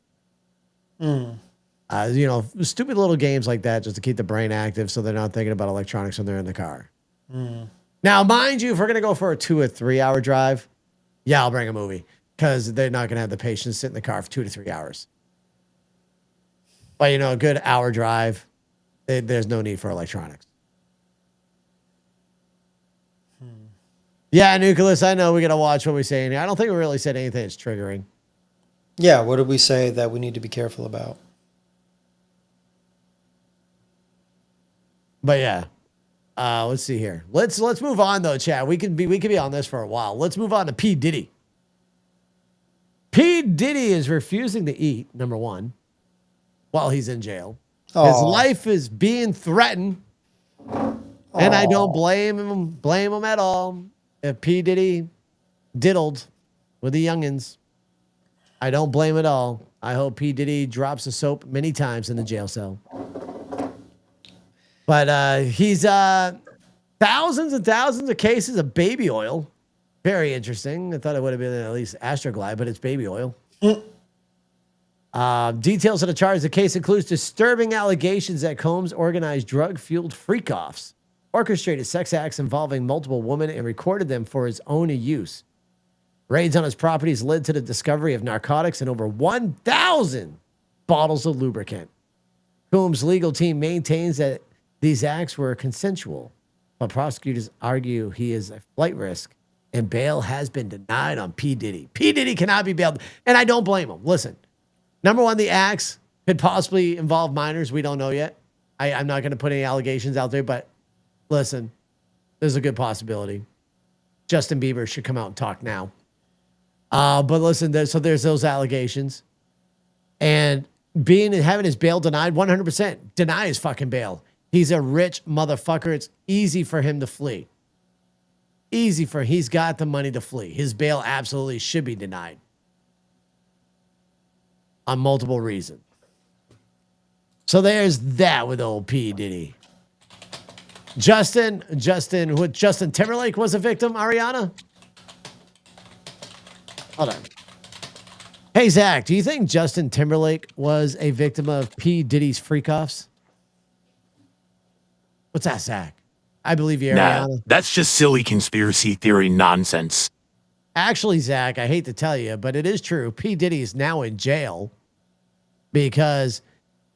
Stupid little games like that just to keep the brain active so they're not thinking about electronics when they're in the car. Now, mind you, if we're going to go for a 2 or 3 hour drive, yeah, I'll bring a movie because they're not going to have the patience to sit in the car for 2 to 3 hours. But, a good hour drive, there's no need for electronics. Yeah, Nucleus, I know we got to watch what we say in here. I don't think we really said anything that's triggering. Yeah, what did we say that we need to be careful about? But yeah, let's see here. Let's move on though, Chad. We can be on this for a while. Let's move on to P. Diddy. P. Diddy is refusing to eat, number one, while he's in jail. His life is being threatened, and I don't blame him at all. If P. Diddy diddled with the youngins, I don't blame at all. I hope P. Diddy drops the soap many times in the jail cell. But he's thousands and thousands of cases of baby oil. Very interesting. I thought it would have been at least Astroglide, but it's baby oil. Details of the charge. The case includes disturbing allegations that Combs organized drug-fueled freak-offs, orchestrated sex acts involving multiple women, and recorded them for his own use. Raids on his properties led to the discovery of narcotics and over 1,000 bottles of lubricant. Combs' legal team maintains that these acts were consensual, but prosecutors argue he is a flight risk, and bail has been denied on P. Diddy. P. Diddy cannot be bailed, and I don't blame him. Listen, number one, the acts could possibly involve minors. We don't know yet. I'm not going to put any allegations out there, but listen, there's a good possibility. Justin Bieber should come out and talk now. But listen, there's those allegations, and having his bail denied, 100% deny his fucking bail. He's a rich motherfucker. It's easy for him to flee. He's got the money to flee. His bail absolutely should be denied on multiple reasons. So there's that with old P. Diddy. Justin Timberlake was a victim, Ariana? Hold on. Hey, Zach, do you think Justin Timberlake was a victim of P. Diddy's freak-offs? What's that, Zach? I believe you, Ariana. Nah, that's just silly conspiracy theory nonsense. Actually, Zach, I hate to tell you, but it is true. P. Diddy is now in jail because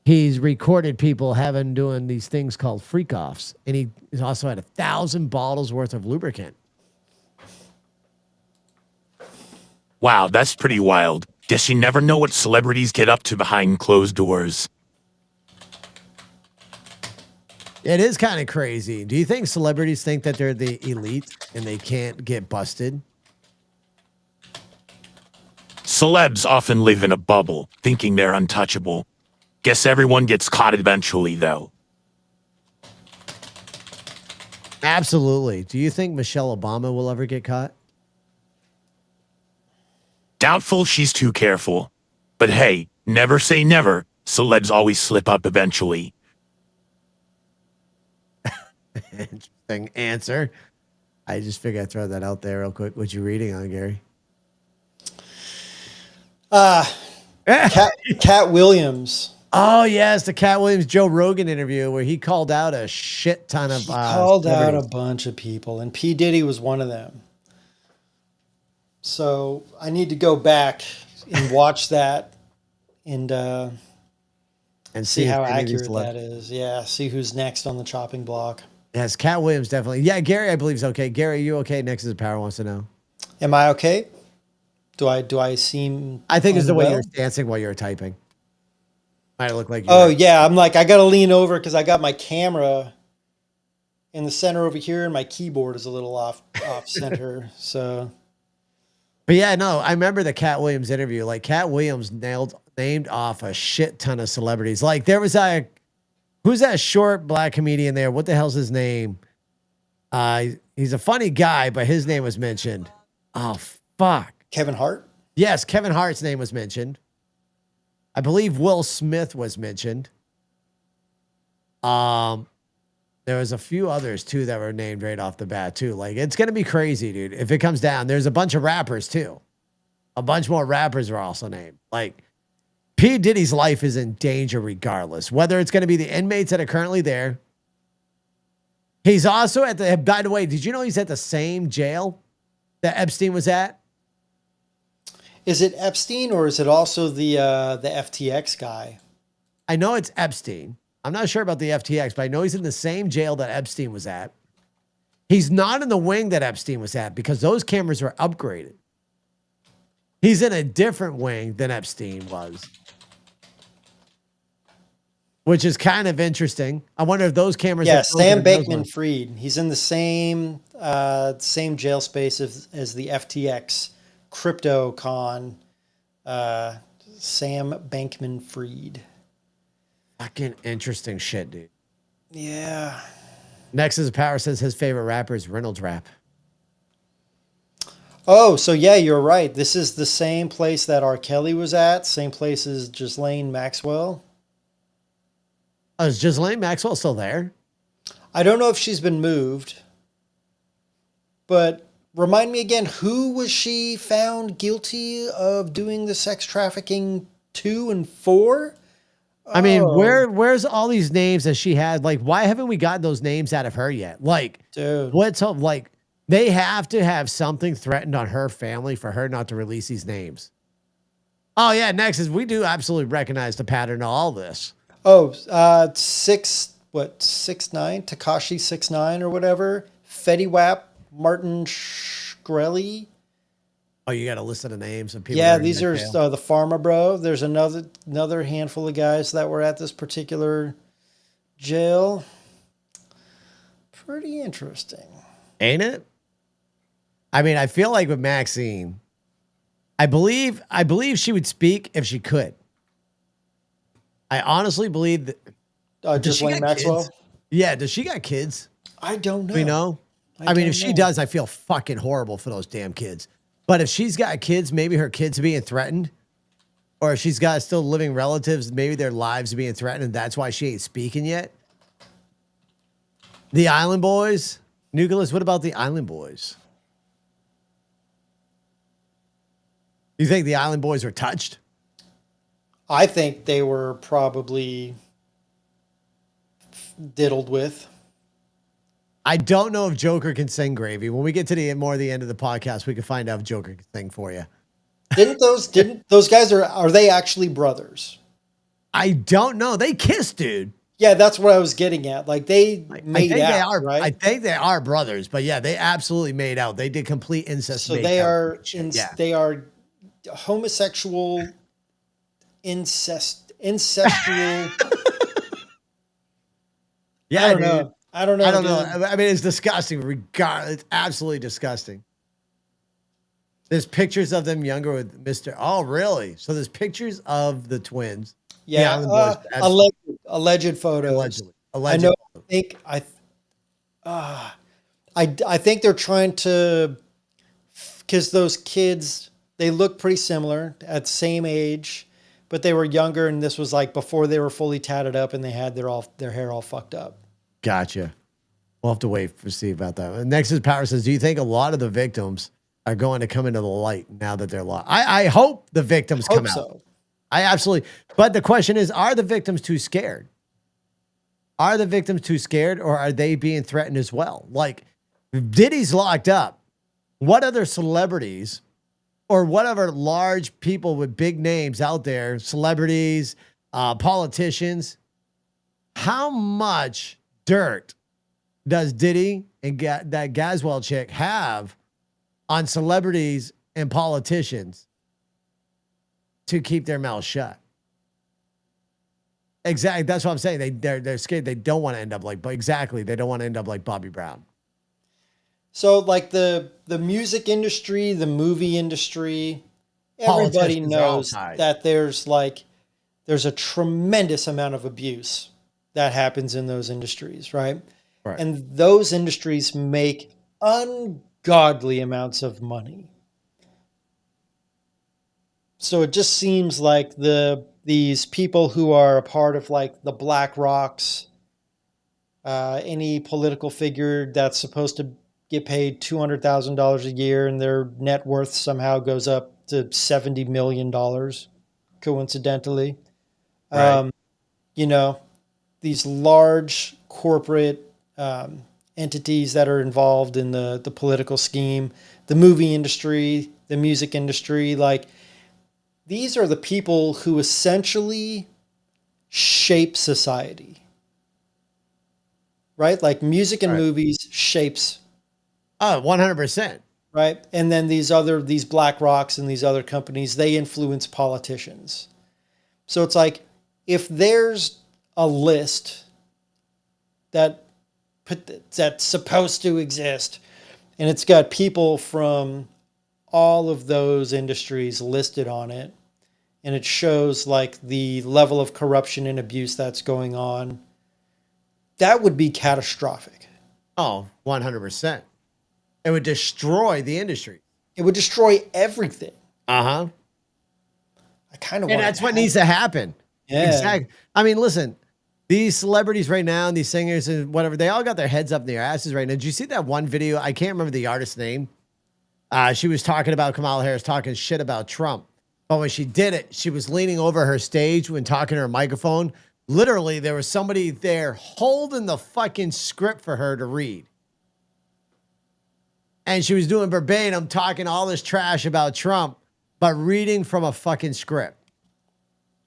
he's recorded people doing these things called freak-offs, and he's also had 1,000 bottles worth of lubricant. Wow, that's pretty wild. Guess you never know what celebrities get up to behind closed doors. It is kind of crazy. Do you think celebrities think that they're the elite and they can't get busted? Celebs often live in a bubble, thinking they're untouchable. Guess everyone gets caught eventually, though. Absolutely. Do you think Michelle Obama will ever get caught? Doubtful she's too careful. But hey, never say never. Celebs always slip up eventually. Interesting answer. I just figured I'd throw that out there real quick. What you reading on, Gary? Cat Williams. Oh yes, the Cat Williams Joe Rogan interview where he called out a shit ton of. He called out a celebrities. bunch of people, and P. Diddy was one of them. So I need to go back and watch that and see how if any of these accurate left- that is. Yeah, see who's next on the chopping block. Yes, Cat Williams definitely. Yeah, Gary, I believe is okay. Gary, you okay? Next is Power wants to know. Am I okay? Do I seem? I think it's the way unwell? you're dancing while you're typing. Might look like. Oh yeah, I'm like I gotta lean over because I got my camera in the center over here, and my keyboard is a little off center. So But yeah, no, I remember the Cat Williams interview. Like Cat Williams named off a shit ton of celebrities. Like there was who's that short black comedian there? What the hell's his name? He's a funny guy, but his name was mentioned. Oh fuck. Kevin Hart. Yes, Kevin Hart's name was mentioned. I believe Will Smith was mentioned. There was a few others too that were named right off the bat too. Like it's gonna be crazy, dude. If it comes down, there's a bunch of rappers too. A bunch more rappers are also named. Like P. Diddy's life is in danger regardless, whether it's gonna be the inmates that are currently there. He's also at the. By the way, did you know he's at the same jail that Epstein was at? Is it Epstein or is it also the FTX guy? I know it's Epstein. I'm not sure about the FTX, but I know he's in the same jail that Epstein was at. He's not in the wing that Epstein was at because those cameras were upgraded. He's in a different wing than Epstein was, which is kind of interesting. I wonder if those cameras. Yeah, are Sam those ones. Bankman-Fried. He's in the same jail space as the FTX crypto con. Sam Bankman-Fried. Fucking interesting shit, dude. Yeah. Next is Power says his favorite rapper is Reynolds Rap. Oh, so yeah, you're right. This is the same place that R. Kelly was at. Same place as Ghislaine Maxwell. Oh, is Ghislaine Maxwell still there? I don't know if she's been moved, but remind me again, who was she found guilty of doing the sex trafficking 2 and 4? I mean, Oh. where's all these names that she had? Like, why haven't we gotten those names out of her yet? Like, Dude. what's up? Like, they have to have something threatened on her family for her not to release these names. Oh yeah, next is we do absolutely recognize the pattern of all this. Oh, 6'9", Takashi 6'9" or whatever. Fetty Wap, Martin Shkreli. Oh, you got a list of the names of people. Yeah, that in these that are jail. the Pharma Bro. There's another handful of guys that were at this particular jail. Pretty interesting. Ain't it? I mean, I feel like with Maxine, I believe she would speak if she could. I honestly believe that. Does she Ghislaine got Maxwell. kids? Yeah, does she got kids? I don't know. We know. I mean, don't if she know. does, I feel fucking horrible for those damn kids. But if she's got kids, maybe her kids are being threatened, or if she's got still living relatives, maybe their lives are being threatened, and that's why she ain't speaking yet. The Island Boys, Nicholas. What about the Island Boys? You think the Island Boys were touched? I think they were probably diddled with. I don't know if Joker can sing Gravy. When we get to the end of the podcast, we can find out if Joker can sing for you. Didn't those guys are they actually brothers? I don't know. They kissed, dude. Yeah, that's what I was getting at. Like they I made think out, they are. right? I think they are brothers, but yeah, they absolutely made out. They did complete incest. So make they out are shit. Yeah. they are homosexual incestual. Yeah, I don't dude. know. I don't know. I don't know. dude. I mean, it's disgusting. It's absolutely disgusting. There's pictures of them younger with Mr. Oh, really? So there's pictures of the twins. Yeah, the Island Boys, absolutely. alleged photos. Allegedly. I Allegedly. know. I think they're trying to, because those kids, they look pretty similar at the same age, but they were younger, and this was like before they were fully tatted up and they had their hair all fucked up. Gotcha. We'll have to wait to see about that. And Nexus Power says, do you think a lot of the victims are going to come into the light now that they're lost? I hope the victims come out. So. I absolutely. But the question is, are the victims too scared? Are the victims too scared, or are they being threatened as well? Like, if Diddy's locked up, what other celebrities or whatever large people with big names out there, celebrities, politicians, how much dirt does Diddy and that Gazwell chick have on celebrities and politicians to keep their mouths shut? Exactly. That's what I'm saying. They're scared. They don't want to end up like, but exactly. They don't want to end up like Bobby Brown. So like the music industry, the movie industry, everybody Politicians are all knows tied. that there's a tremendous amount of abuse that happens in those industries, right? Right. And those industries make ungodly amounts of money. So it just seems like these people who are a part of like the Black Rocks, any political figure that's supposed to get paid $200,000 a year and their net worth somehow goes up to $70 million, coincidentally. Right. You know, these large corporate entities that are involved in the political scheme, the movie industry, the music industry, like these are the people who essentially shape society, right? Like music and Right. movies shapes, Oh, 100%. right? And then these Black Rocks and these other companies, they influence politicians. So it's like, if there's a list that's supposed to exist, and it's got people from all of those industries listed on it, and it shows like the level of corruption and abuse that's going on, that would be catastrophic. Oh, 100%. It would destroy the industry. It would destroy everything. Uh-huh. I kind of And want that's what needs to happen. Yeah. Exactly. I mean, listen, these celebrities right now and these singers and whatever, they all got their heads up in their asses right now. Did you see that one video? I can't remember the artist's name. She was talking about Kamala Harris talking shit about Trump. But when she did it, she was leaning over her stage when talking to her microphone. Literally, there was somebody there holding the fucking script for her to read. And she was doing verbatim, talking all this trash about Trump, but reading from a fucking script.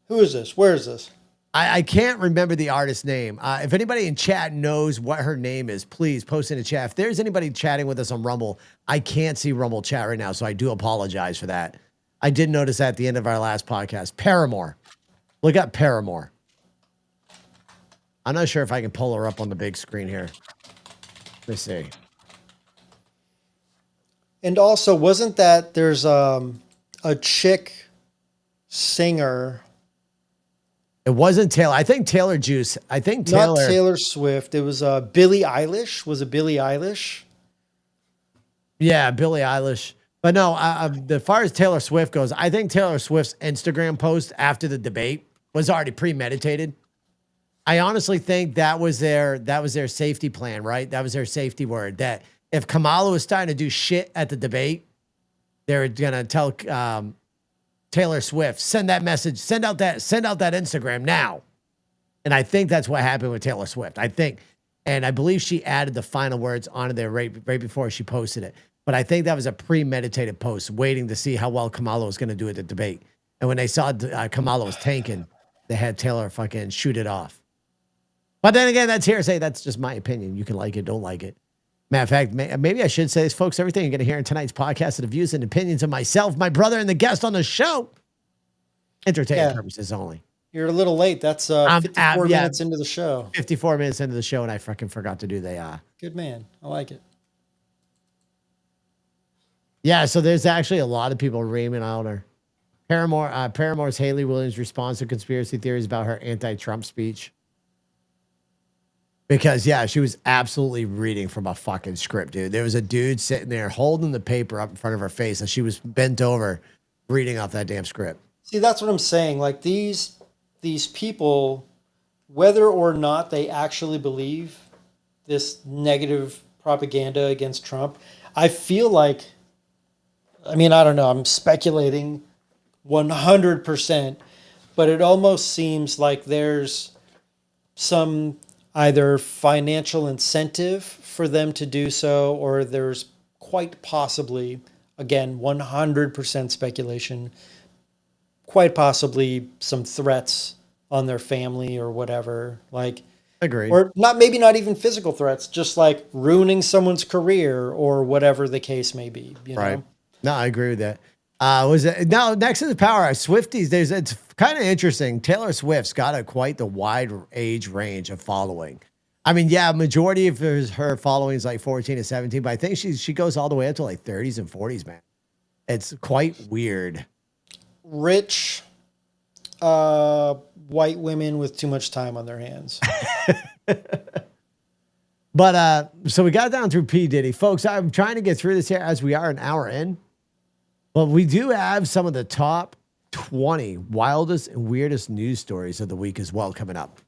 Who is this? Where is this? I can't remember the artist's name. If anybody in chat knows what her name is, please post in the chat. If there's anybody chatting with us on Rumble, I can't see Rumble chat right now, so I do apologize for that. I did notice that at the end of our last podcast. Paramore. Look up Paramore. I'm not sure if I can pull her up on the big screen here. Let me see. And also, wasn't that there's a chick singer, It wasn't Taylor. I think Taylor Juice. I think not Taylor. Taylor Swift. It was Billie Eilish. Was it Billie Eilish? Yeah, Billie Eilish. But no, as far as Taylor Swift goes, I think Taylor Swift's Instagram post after the debate was already premeditated. I honestly think that was their safety plan, right? That was their safety word. That if Kamala was starting to do shit at the debate, they're gonna tell Taylor Swift, send that message, send out that Instagram now. And I think that's what happened with Taylor Swift. I think, and I believe she added the final words onto there right before she posted it. But I think that was a premeditated post, waiting to see how well Kamala was going to do at the debate. And when they saw Kamala was tanking, they had Taylor fucking shoot it off. But then again, that's hearsay. That's just my opinion. You can like it, don't like it. Matter of fact, maybe I should say this, folks. Everything you're going to hear in tonight's podcast are the views and opinions of myself, my brother, and the guest on the show. Entertainment purposes only. You're a little late. That's 54 minutes into the show. 54 minutes into the show, and I fucking forgot to do the... Good man. I like it. Yeah, so there's actually a lot of people reaming out her. Paramore's Haley Williams responds to conspiracy theories about her anti-Trump speech. Because, yeah, she was absolutely reading from a fucking script, dude. There was a dude sitting there holding the paper up in front of her face, and she was bent over reading off that damn script. See, that's what I'm saying. Like these people, whether or not they actually believe this negative propaganda against Trump. I feel like, I mean, I don't know, I'm speculating 100%, but it almost seems like there's some either financial incentive for them to do so, or there's quite possibly, again, 100% speculation, quite possibly some threats on their family or whatever. Like, Agreed. or not, maybe not even physical threats, just like ruining someone's career or whatever the case may be, you Right. know? No, I agree with that. Was it now next to the power Swifties? It's kind of interesting. Taylor Swift's got quite the wide age range of following. I mean, yeah, majority of her following is like 14 to 17, but I think she goes all the way up to like 30s and 40s, man. It's quite weird. Rich, white women with too much time on their hands. But so we got down through P. Diddy. Folks, I'm trying to get through this here as we are an hour in. But we do have some of the top 20 wildest and weirdest news stories of the week as well coming up.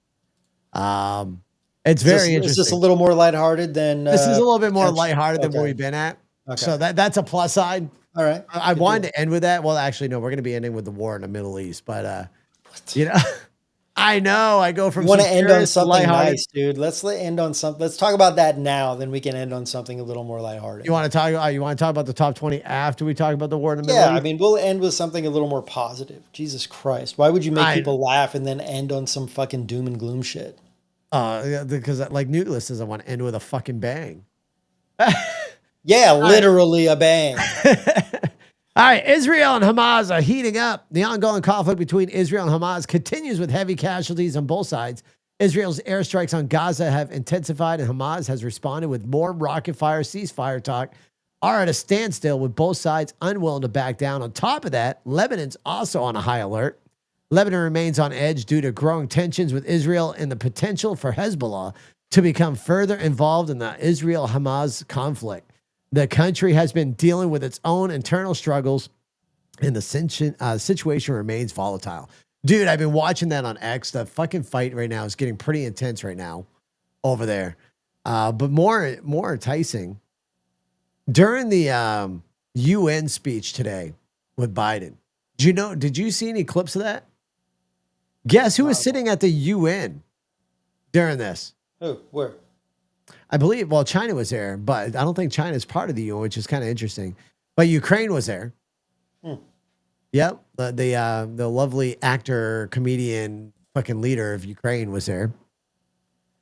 It's very interesting. Is this a little more lighthearted than... This is a little bit more lighthearted than okay. where we've been at. Okay. So that's a plus side. All right. I wanted to end with that. Well, actually, no, we're going to be ending with the war in the Middle East. But, you know, I know I go from You want to some end on serious something lighthearted- nice, dude. Let's end on something. Let's talk about that now. Then we can end on something a little more lighthearted. You want to talk? You want to talk about the top 20 after we talk about the war in the Middle Yeah, East? I mean, we'll end with something a little more positive. Jesus Christ. Why would you make people laugh and then end on some fucking doom and gloom shit? Yeah, because like Nucleus says, I want to end with a fucking bang. Yeah, literally a bang. All right, Israel and Hamas are heating up. The ongoing conflict between Israel and Hamas continues with heavy casualties on both sides. Israel's airstrikes on Gaza have intensified, and Hamas has responded with more rocket fire. Ceasefire talk are at a standstill, with both sides unwilling to back down. On top of that, Lebanon's also on a high alert. Lebanon remains on edge due to growing tensions with Israel and the potential for Hezbollah to become further involved in the Israel-Hamas conflict. The country has been dealing with its own internal struggles, and the situation remains volatile. Dude, I've been watching that on X. The fucking fight right now is getting pretty intense right now over there. But more enticing, during the UN speech today with Biden, did you see any clips of that? Guess who was sitting at the UN during this? Oh, where? I believe, well, China was there, but I don't think China is part of the UN, which is kind of interesting. But Ukraine was there. Yep. The lovely actor, comedian, fucking leader of Ukraine was there.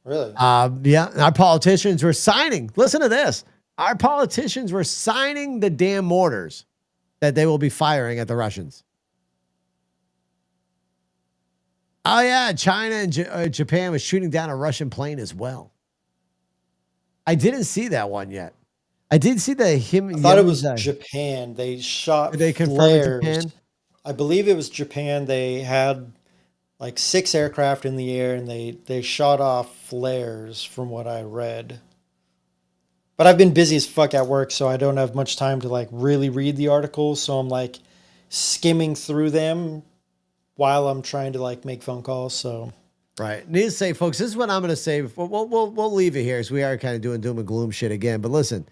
Really? Yeah. Our politicians were signing. Listen to this. Our politicians were signing the damn mortars that they will be firing at the Russians. Oh, yeah. China and Japan was shooting down a Russian plane as well. I didn't see that one yet. I did see I thought it was Japan. They shot Did they confirm flares. Japan? I believe it was Japan. They had like 6 aircraft in the air, and they shot off flares from what I read. But I've been busy as fuck at work, so I don't have much time to like really read the articles. So I'm like skimming through them while I'm trying to like make phone calls. So right. Need to say, folks, this is what I'm going to say. We'll leave it here as we are kind of doing doom and gloom shit again. But listen,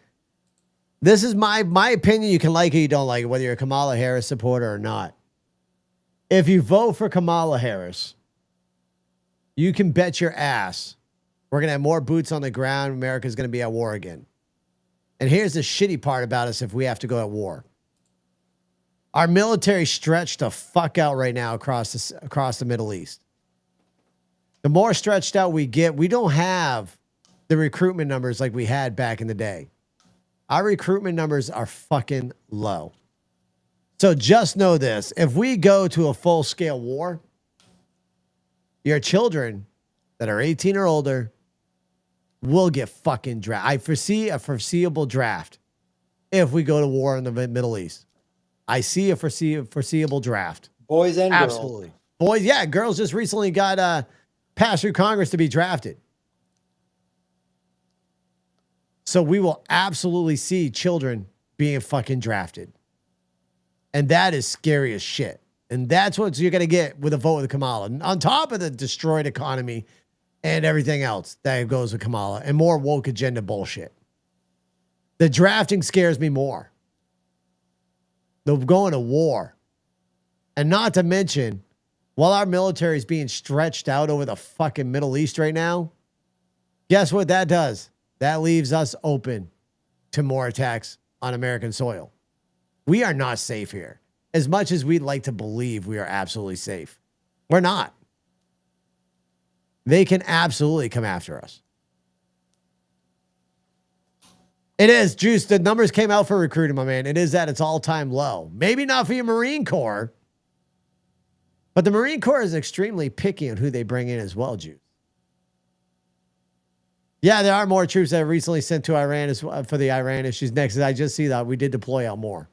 this is my opinion. You can like it, you don't like it, whether you're a Kamala Harris supporter or not. If you vote for Kamala Harris, you can bet your ass we're going to have more boots on the ground. America's going to be at war again. And here's the shitty part about us if we have to go at war. Our military stretched the fuck out right now across the Middle East. The more stretched out we get, we don't have the recruitment numbers like we had back in the day. Our recruitment numbers are fucking low. So just know this. If we go to a full-scale war, your children that are 18 or older will get fucking drafted. I foresee a foreseeable draft if we go to war in the Middle East. I see a foreseeable draft. boys and girls. Absolutely. Boys, yeah, girls just recently got passed through Congress to be drafted. So we will absolutely see children being fucking drafted. And that is scary as shit. And that's what you're going to get with a vote with Kamala. On top of the destroyed economy and everything else that goes with Kamala and more woke agenda bullshit. The drafting scares me more. The going to war. And not to mention, while our military is being stretched out over the fucking Middle East right now, guess what that does? That leaves us open to more attacks on American soil. We are not safe here. As much as we'd like to believe we are absolutely safe, we're not. They can absolutely come after us. It is, Juice. The numbers came out for recruiting, my man. It is at its all-time low. Maybe not for your Marine Corps, but the Marine Corps is extremely picky on who they bring in as well, Juice. Yeah, there are more troops that have recently sent to Iran as well for the Iran issues next. I just see that we did deploy out more.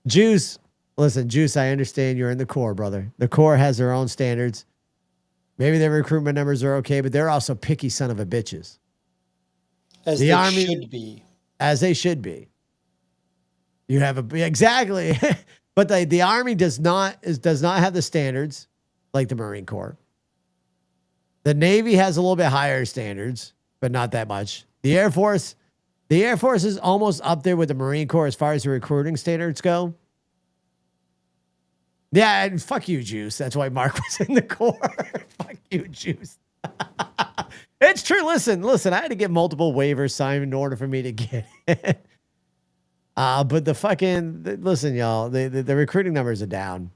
Juice, listen, Juice, I understand you're in the Corps, brother. The Corps has their own standards. Maybe their recruitment numbers are okay, but they're also picky son of a bitches. As the they Army should be. As they should be. You have exactly, but the Army does not have the standards like the Marine Corps. The Navy has a little bit higher standards, but not that much. The Air Force is almost up there with the Marine Corps as far as the recruiting standards go. Yeah, and fuck you, Juice. That's why Mark was in the Corps. Fuck you, Juice. It's true. Listen. I had to get multiple waivers signed in order for me to get it. But listen, y'all, the recruiting numbers are down.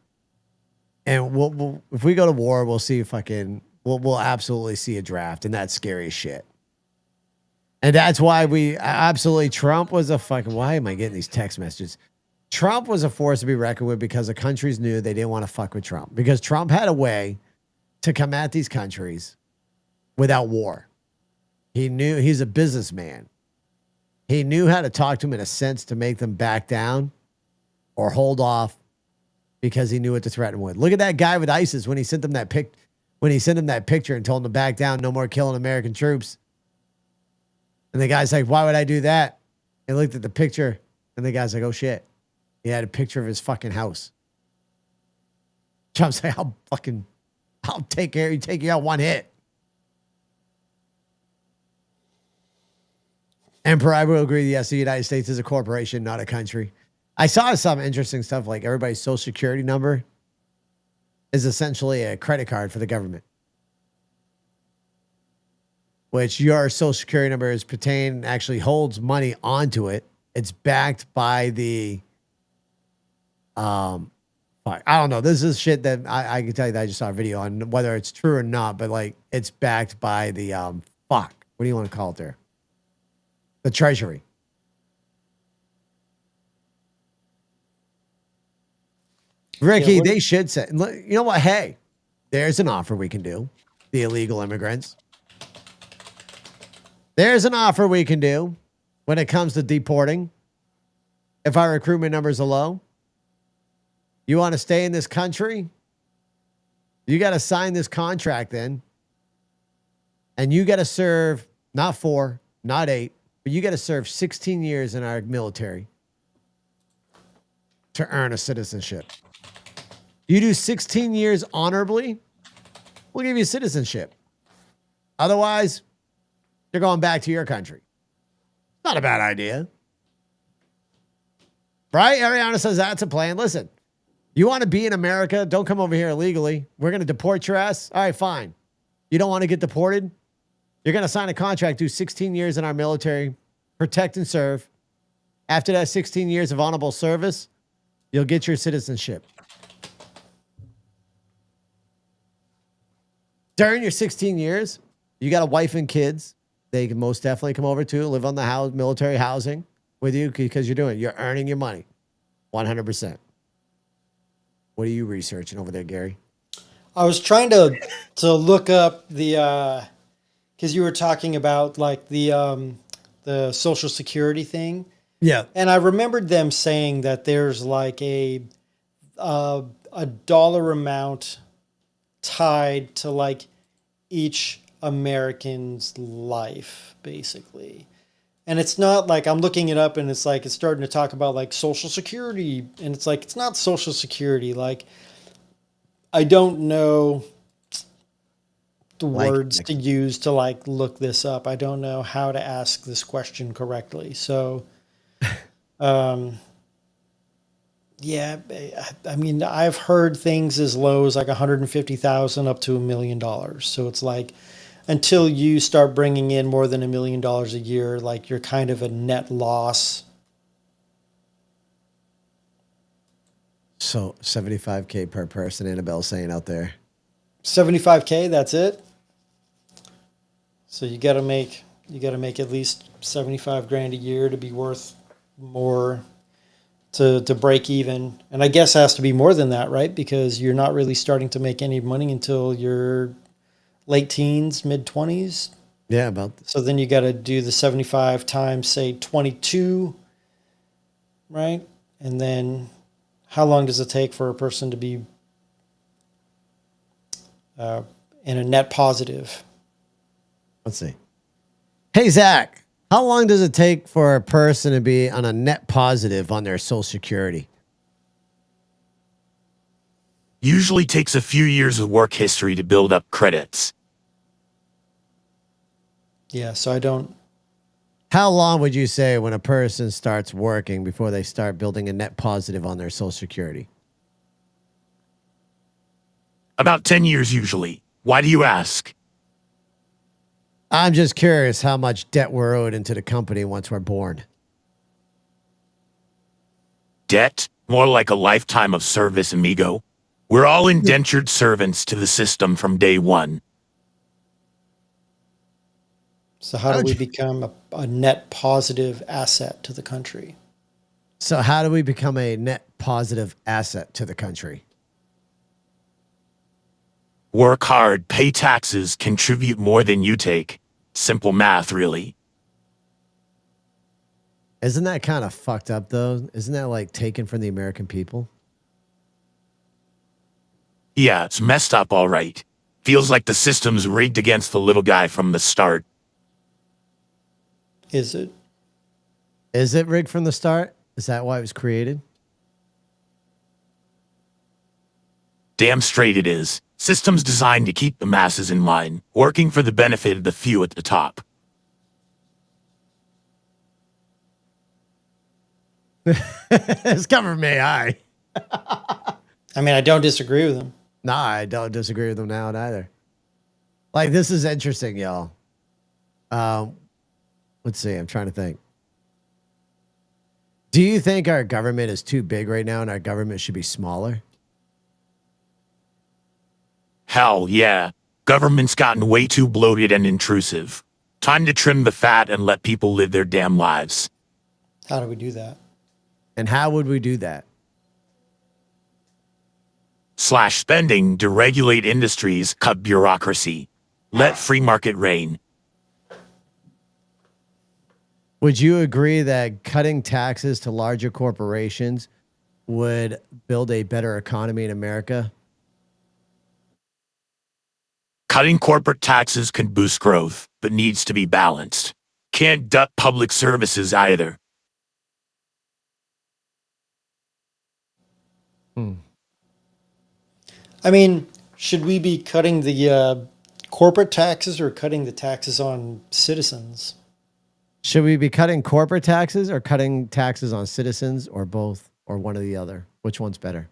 And we'll if we go to war, we'll see we'll absolutely see a draft, and that's scary as shit. And that's why Trump was a fucking, why am I getting these text messages? Trump was a force to be reckoned with because the countries knew they didn't want to fuck with Trump. Because Trump had a way to come at these countries without war. He knew he's a businessman. He knew how to talk to them in a sense to make them back down or hold off because he knew what to threaten with. Look at that guy with ISIS when he sent them that picture and told them to back down, no more killing American troops. And the guy's like, why would I do that? He looked at the picture and the guy's like, oh shit. He had a picture of his fucking house. Trump's like, I'll take care of you, take you out one hit. Emperor, I will agree. Yes, the United States is a corporation, not a country. I saw some interesting stuff like everybody's social security number is essentially a credit card for the government. Which your social security number is pertained, actually holds money onto it. It's backed by the, I don't know. This is shit that I can tell you that I just saw a video on whether it's true or not, but like it's backed by the, what do you want to call it there? The Treasury. Ricky, Yeah, they should say, you know what? Hey, there's an offer we can do. The illegal immigrants. There's an offer we can do when it comes to deporting. If our recruitment numbers are low, you want to stay in this country, you got to sign this contract then. And you got to serve not 4, not 8, but you got to serve 16 years in our military to earn a citizenship. You do 16 years honorably, we'll give you citizenship. Otherwise, you're going back to your country. Not a bad idea. Right? Ariana says that's a plan. Listen, you want to be in America? Don't come over here illegally. We're going to deport your ass. All right, fine. You don't want to get deported? You're going to sign a contract, do 16 years in our military, protect and serve. After that 16 years of honorable service, you'll get your citizenship. During your 16 years, you got a wife and kids. They can most definitely come over to live on the house, military housing with you because you're earning your money 100%. What are you researching over there, Gary? I was trying to look up the because you were talking about like the Social Security thing. Yeah. And I remembered them saying that there's like a dollar amount tied to like each American's life, basically. And it's not like I'm looking it up and it's like it's starting to talk about like Social Security, and it's like it's not Social Security. Like I don't know Like- words to use to like look this up. I don't know how to ask this question correctly. So, yeah, I mean, I've heard things as low as like 150,000 up to $1 million. So it's like until you start bringing in more than $1 million a year, like you're kind of a net loss. So 75K per person, Annabelle's saying out there. 75K, that's it. So you got to make at least 75 grand a year to be worth more to break even. And I guess it has to be more than that, right? Because you're not really starting to make any money until your late teens, mid 20s. Yeah, about So then you got to do the 75 times, say, 22, right? And then how long does it take for a person to be in a net positive? let's see. Hey, Zach, how long does it take for a person to be on a net positive on their Social Security? Usually takes a few years of work history to build up credits. Yeah, so I don't. How long would you say when a person starts working before they start building a net positive on their Social Security? About 10 years usually. Why do you ask? I'm just curious how much debt we're owed into the company once we're born. Debt? More like a lifetime of service, amigo. We're all indentured servants to the system from day one. So how do we become a net positive asset to the country? So how do we become a net positive asset to the country? Work hard, pay taxes, contribute more than you take. Simple math, really. Isn't that kind of fucked up, though? Isn't that like taken from the American people? Yeah, it's messed up, all right. Feels like the system's rigged against the little guy from the start. Is it? Is it rigged from the start? Is that why it was created? Damn straight it is. Systems designed to keep the masses in line, working for the benefit of the few at the top. It's government AI. I mean, I don't disagree with him. Nah, I don't disagree with them now either. Like, this is interesting, y'all. Let's see. I'm trying to think. Do you think our government is too big right now and our government should be smaller? Hell yeah. Government's gotten way too bloated and intrusive. Time to trim the fat and let people live their damn lives. How do we do that? And how would we do that? Slash spending, deregulate industries, cut bureaucracy. Let free market reign. Would you agree that cutting taxes to larger corporations would build a better economy in America? Cutting corporate taxes can boost growth, but needs to be balanced. Can't duck public services either. I mean, should we be cutting the corporate taxes or cutting the taxes on citizens? Should we be cutting corporate taxes or cutting taxes on citizens or both or one or the other? Which one's better?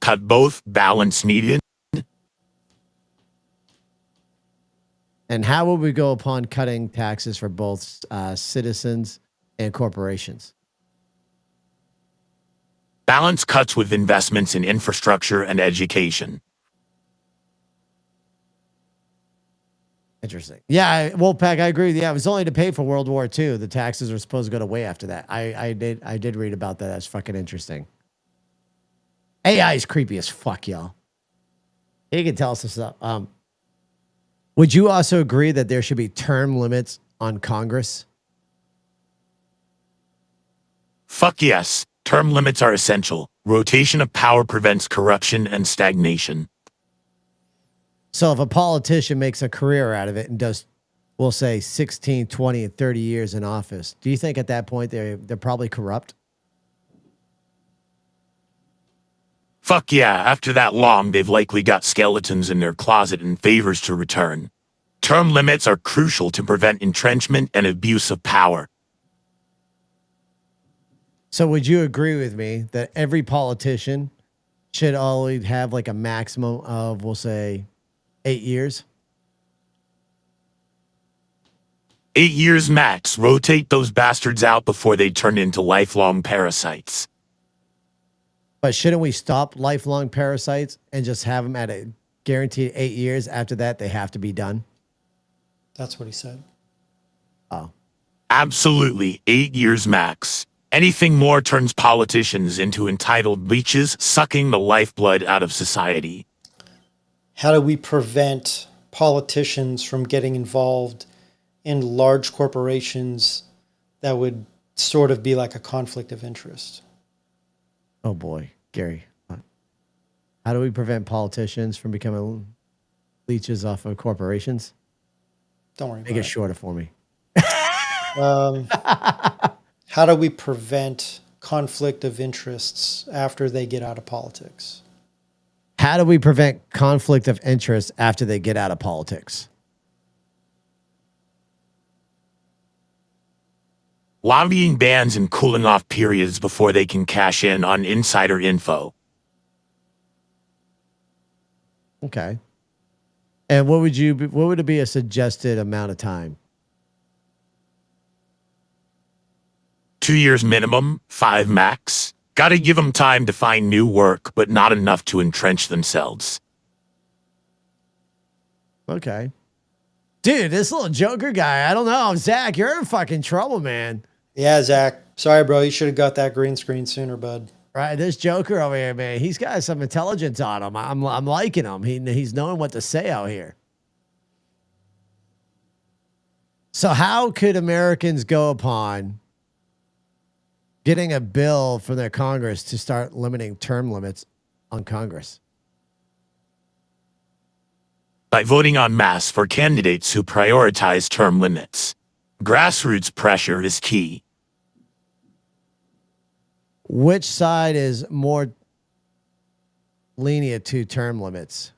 Cut both, balance needed. And how would we go upon cutting taxes for both citizens and corporations? Balance cuts with investments in infrastructure and education. Interesting. Yeah, Wolfpack, I agree with you. Yeah, it was only to pay for World War II. The taxes were supposed to go away after that. I did read about that. That's fucking interesting. AI is creepy as fuck, y'all. He can tell us some stuff. Would you also agree that there should be term limits on Congress? Fuck yes. Term limits are essential. Rotation of power prevents corruption and stagnation. So if a politician makes a career out of it and does, we'll say 16, 20, and 30 years in office, do you think at that point they're probably corrupt? Fuck yeah, after that long, they've likely got skeletons in their closet and favors to return. Term limits are crucial to prevent entrenchment and abuse of power. So would you agree with me that every politician should always have like a maximum of, we'll say, 8 years? 8 years max. Rotate those bastards out before they turn into lifelong parasites. But shouldn't we stop lifelong parasites and just have them at a guaranteed 8 years? After that, they have to be done. That's what he said. Oh, Absolutely, 8 years max. Anything more turns politicians into entitled leeches, sucking the lifeblood out of society. How do we prevent politicians from getting involved in large corporations that would sort of be like a conflict of interest? oh boy, Gary. How do we prevent politicians from becoming leeches off of corporations? Don't worry Make about it shorter for me. How do we prevent conflict of interests after they get out of politics? How do we prevent conflict of interest after they get out of politics? Lobbying bans and cooling off periods before they can cash in on insider info. Okay. And what would it be a suggested amount of time? 2 years minimum, 5 max. Gotta give them time to find new work, but not enough to entrench themselves. Okay. Dude, this little Joker guy, I don't know. Zach, you're in fucking trouble, man. Yeah, Zach. Sorry, bro. You should have got that green screen sooner, bud. Right, this Joker over here, man, he's got some intelligence on him. I'm liking him. He's knowing what to say out here. So how could Americans go upon getting a bill from their Congress to start limiting term limits on Congress? By voting en masse for candidates who prioritize term limits. Grassroots pressure is key. Which side is more lenient to term limits?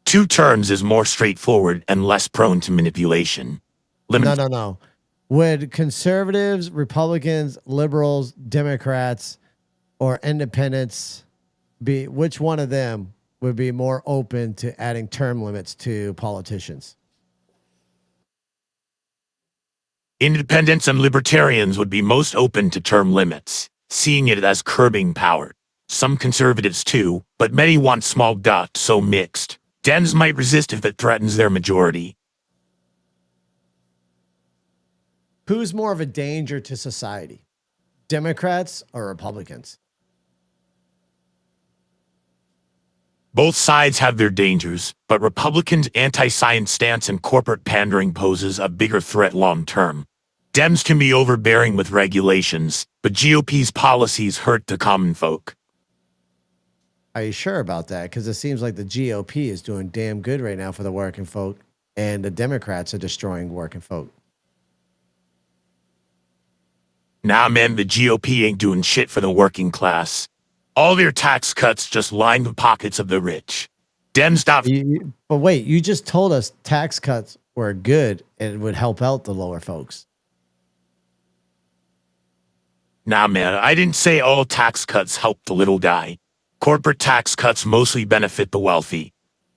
2 terms is more straightforward and less prone to manipulation. No. Would conservatives, Republicans, liberals, Democrats, or independents be, which one of them would be more open to adding term limits to politicians? Independents and libertarians would be most open to term limits, seeing it as curbing power. Some conservatives too, but many want small dot, so mixed. Dems might resist if it threatens their majority. Who's more of a danger to society? Democrats or Republicans? Both sides have their dangers, but Republicans' anti-science stance and corporate pandering poses a bigger threat long-term. Dems can be overbearing with regulations, but GOP's policies hurt the common folk. Are you sure about that? Because it seems like the GOP is doing damn good right now for the working folk, and the Democrats are destroying working folk. Nah, man, the GOP ain't doing shit for the working class. All their tax cuts just line the pockets of the rich. Dems stop. But wait, you just told us tax cuts were good and it would help out the lower folks. Nah, man, I didn't say all tax cuts help the little guy. Corporate tax cuts mostly benefit the wealthy.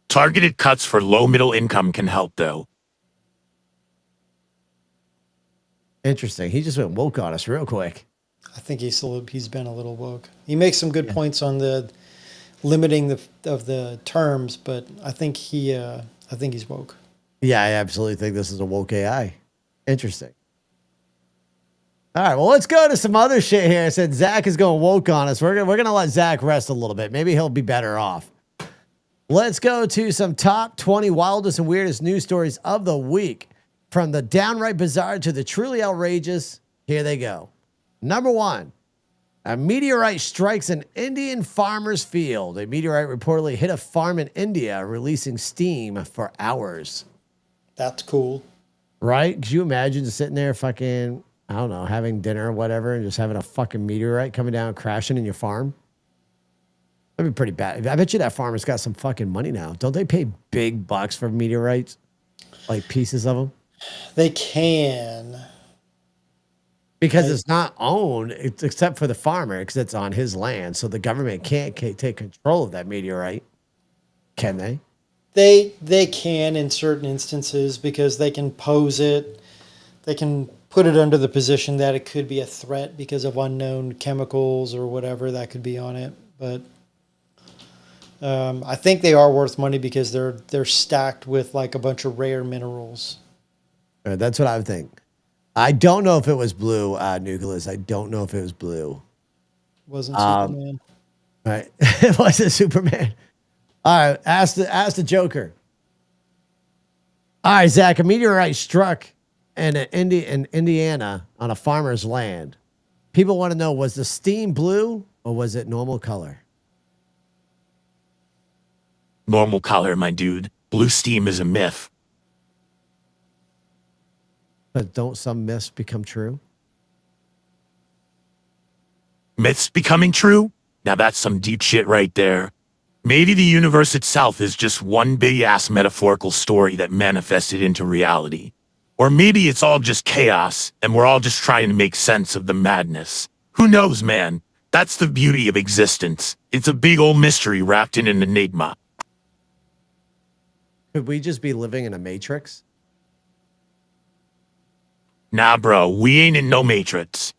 Targeted cuts for low-middle income can help, though. Interesting. He just went woke on us real quick. I think he's been a little woke. He makes some good points on the limiting of the terms, but I think he's woke. Yeah, I absolutely think this is a woke AI. Interesting. All right, well, let's go to some other shit here. I said Zach is going woke on us. We're gonna let Zach rest a little bit. Maybe he'll be better off. Let's go to some top 20 wildest and weirdest news stories of the week. From the downright bizarre to the truly outrageous, here they go. Number 1, a meteorite strikes an Indian farmer's field. A meteorite reportedly hit a farm in India, releasing steam for hours. That's cool. Right? Could you imagine just sitting there fucking I don't know, having dinner or whatever and just having a fucking meteorite coming down and crashing in your farm. That'd be pretty bad. I bet you that farmer's got some fucking money now. Don't they pay big bucks for meteorites? Like pieces of them? They can. Because it's not owned, except for the farmer, because it's on his land. So the government can't take control of that meteorite. Can they? They can in certain instances because they can pose it. They can put it under the position that it could be a threat because of unknown chemicals or whatever that could be on it. But I think they are worth money because they're stacked with like a bunch of rare minerals. That's what I would think. I don't know if it was blue, Nucleus. I don't know if it was blue. Wasn't Superman. Right. It wasn't Superman. All right. Ask the Joker. All right, Zach. A meteorite struck in Indiana on a farmer's land. People want to know, was the steam blue or was it normal color? Normal color, my dude. Blue steam is a myth. But don't some myths become true? Myths becoming true? Now that's some deep shit right there. Maybe the universe itself is just one big ass metaphorical story that manifested into reality. Or maybe it's all just chaos and we're all just trying to make sense of the madness. Who knows, man? That's the beauty of existence. It's a big old mystery wrapped in an enigma. Could we just be living in a matrix? Nah, bro, we ain't in no matrix.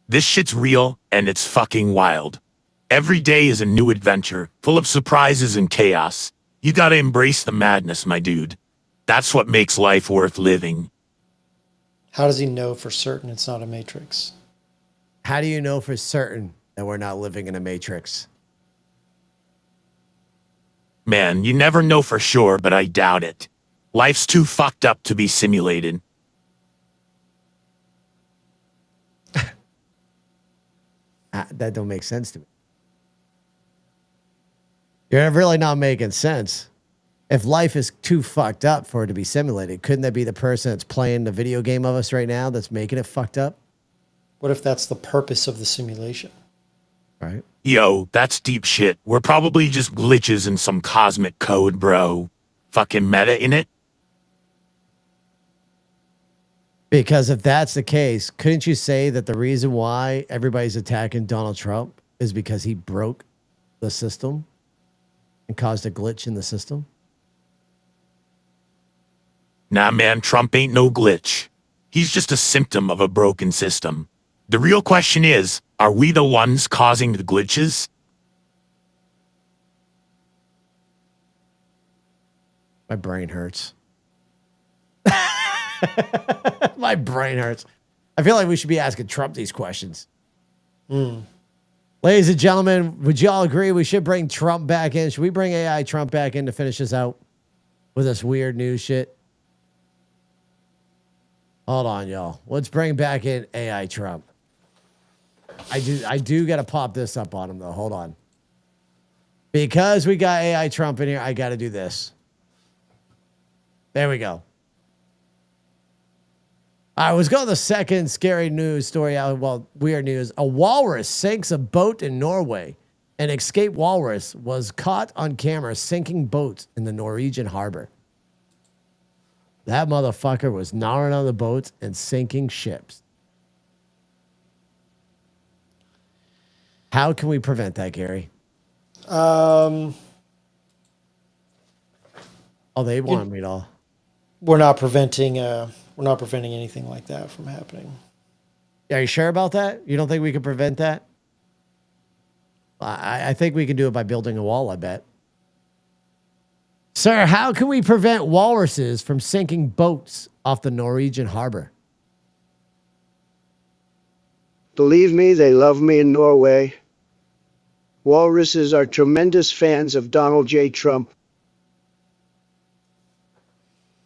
This shit's real and it's fucking wild. Every day is a new adventure, full of surprises and chaos. You gotta embrace the madness, my dude. That's what makes life worth living. How does he know for certain it's not a matrix? How do you know for certain that we're not living in a matrix? Man, you never know for sure, but I doubt it. Life's too fucked up to be simulated. That don't make sense to me. You're really not making sense. If life is too fucked up for it to be simulated, couldn't that be the person that's playing the video game of us right now that's making it fucked up? What if that's the purpose of the simulation? Right. Yo, that's deep shit. We're probably just glitches in some cosmic code, bro. Fucking meta in it. Because if that's the case, couldn't you say that the reason why everybody's attacking Donald Trump is because he broke the system and caused a glitch in the system? Nah, man, Trump ain't no glitch. He's just a symptom of a broken system. The real question is, are we the ones causing the glitches? My brain hurts. My brain hurts. I feel like we should be asking Trump these questions. Ladies and gentlemen, would you all agree we should bring Trump back in? Should we bring AI Trump back in to finish this out with this weird news shit? Hold on, y'all. Let's bring back in AI Trump. I do got to pop this up on him, though. Hold on. Because we got AI Trump in here, I got to do this. There we go. All right, let's go to the second scary news story out. Well, weird news. A walrus sinks a boat in Norway. An escaped walrus was caught on camera sinking boats in the Norwegian harbor. That motherfucker was gnawing on the boats and sinking ships. How can we prevent that, Gary? Oh, they want me to all. We're not preventing anything like that from happening. Are you sure about that? You don't think we can prevent that? I think we can do it by building a wall, I bet. Sir, how can we prevent walruses from sinking boats off the Norwegian harbor? Believe me, they love me in Norway. Walruses are tremendous fans of Donald J. Trump.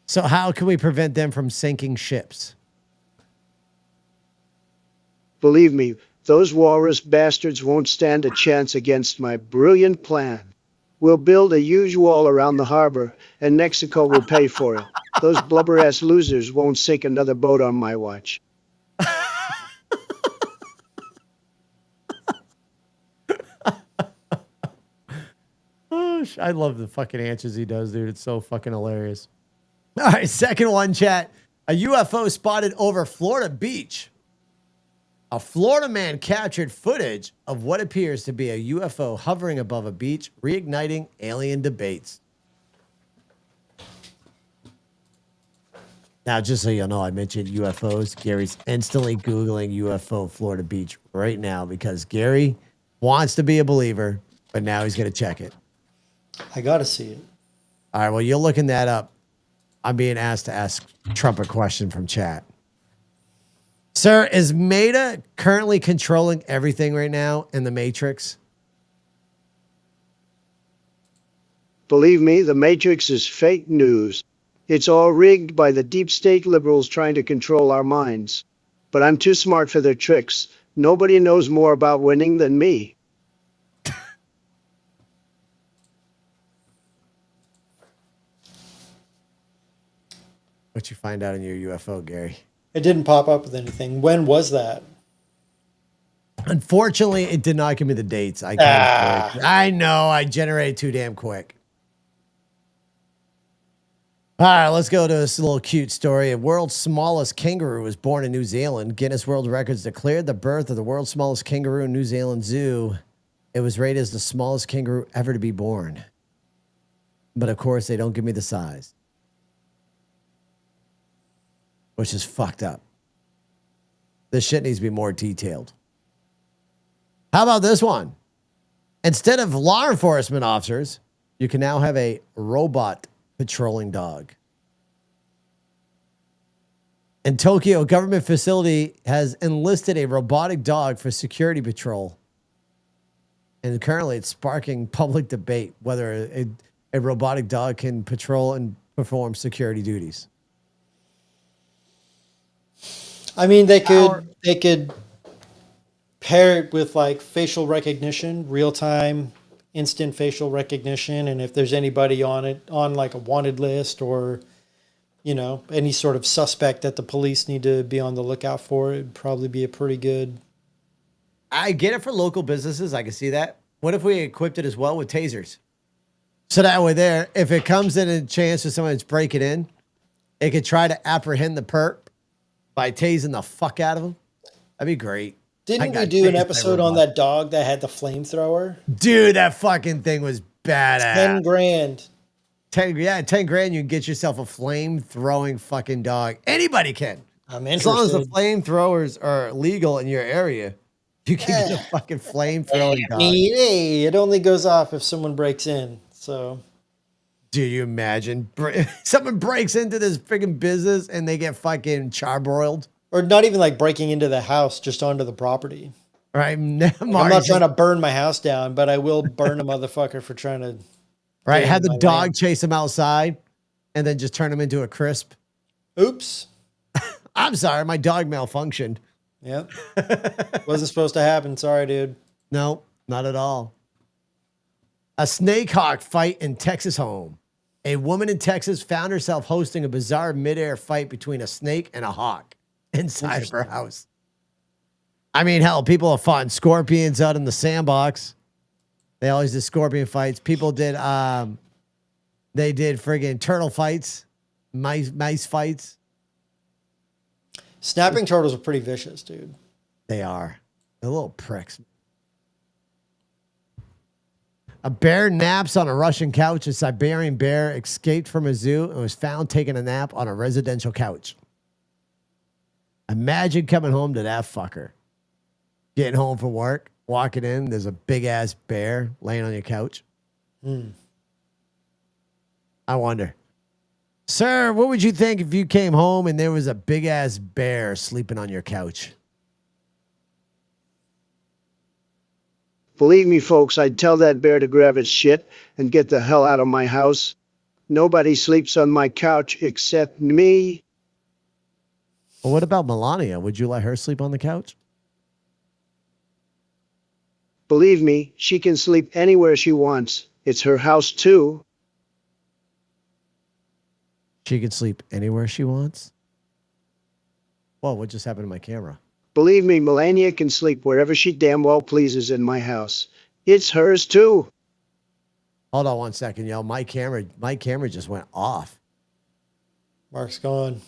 So how can we prevent them from sinking ships? Believe me, those walrus bastards won't stand a chance against my brilliant plan. We'll build a huge wall around the harbor, and Mexico will pay for it. Those blubber-ass losers won't sink another boat on my watch. I love the fucking answers he does, dude. It's so fucking hilarious. All right, second one, chat. A UFO spotted over Florida beach. A Florida man captured footage of what appears to be a UFO hovering above a beach, reigniting alien debates. Now, just so you know, I mentioned UFOs. Gary's instantly Googling UFO Florida beach right now because Gary wants to be a believer, but now he's going to check it. I got to see it. All right, well, you're looking that up. I'm being asked to ask Trump a question from chat. Sir, is Meta currently controlling everything right now in the Matrix? Believe me, the Matrix is fake news. It's all rigged by the deep state liberals trying to control our minds. But I'm too smart for their tricks. Nobody knows more about winning than me. What you find out in your UFO, Gary? It didn't pop up with anything. When was that? Unfortunately, it did not give me the dates. I know. I generated too damn quick. All right, let's go to this little cute story. A world's smallest kangaroo was born in New Zealand. Guinness World Records declared the birth of the world's smallest kangaroo in New Zealand Zoo. It was rated as the smallest kangaroo ever to be born. But of course, they don't give me the size, which is fucked up. This shit needs to be more detailed. How about this one? Instead of law enforcement officers, you can now have a robot patrolling dog. In Tokyo, a government facility has enlisted a robotic dog for security patrol. And currently it's sparking public debate whether a robotic dog can patrol and perform security duties. I mean, they could pair it with like facial recognition, real time, instant facial recognition, and if there's anybody on like a wanted list or, you know, any sort of suspect that the police need to be on the lookout for, it'd probably be a pretty good. I get it for local businesses. I can see that. What if we equipped it as well with tasers? So that way there, if it comes in a chance for someone that's breaking in, it could try to apprehend the perp by tasing the fuck out of them. That'd be great. Didn't we do an episode on that dog that had the flamethrower? Dude, that fucking thing was badass. 10 grand. 10 grand, you can get yourself a flame-throwing fucking dog. Anybody can. I'm As interested. long as the flamethrowers are legal in your area, you can get a fucking flame-throwing dog. Hey, it only goes off if someone breaks in. So, do you imagine someone breaks into this freaking business and they get fucking charbroiled? Or not even like breaking into the house, just onto the property. Right. I'm not trying to burn my house down, but I will burn a motherfucker for trying to. Right. Have the dog chase him outside and then just turn him into a crisp. Oops. I'm sorry. My dog malfunctioned. Yep. Wasn't supposed to happen. Sorry, dude. No, not at all. A snake hawk fight in Texas home. A woman in Texas found herself hosting a bizarre midair fight between a snake and a hawk inside of her house. I mean, hell, people have fought scorpions out in the sandbox. They always did scorpion fights. People did, they did friggin' turtle fights, mice fights. Snapping turtles are pretty vicious, dude. They are. They're little pricks. A bear naps on a Russian couch. A Siberian bear escaped from a zoo and was found taking a nap on a residential couch. Imagine coming home to that fucker. Getting home from work, walking in, there's a big-ass bear laying on your couch. I wonder. Sir, what would you think if you came home and there was a big-ass bear sleeping on your couch? Believe me, folks, I'd tell that bear to grab its shit and get the hell out of my house. Nobody sleeps on my couch except me. Well, what about Melania? Would you let her sleep on the couch? Believe me, she can sleep anywhere she wants. It's her house, too. She can sleep anywhere she wants? Whoa, what just happened to my camera? Believe me, Melania can sleep wherever she damn well pleases in my house. It's hers, too. Hold on 1 second, yo. My camera just went off. Mark's gone.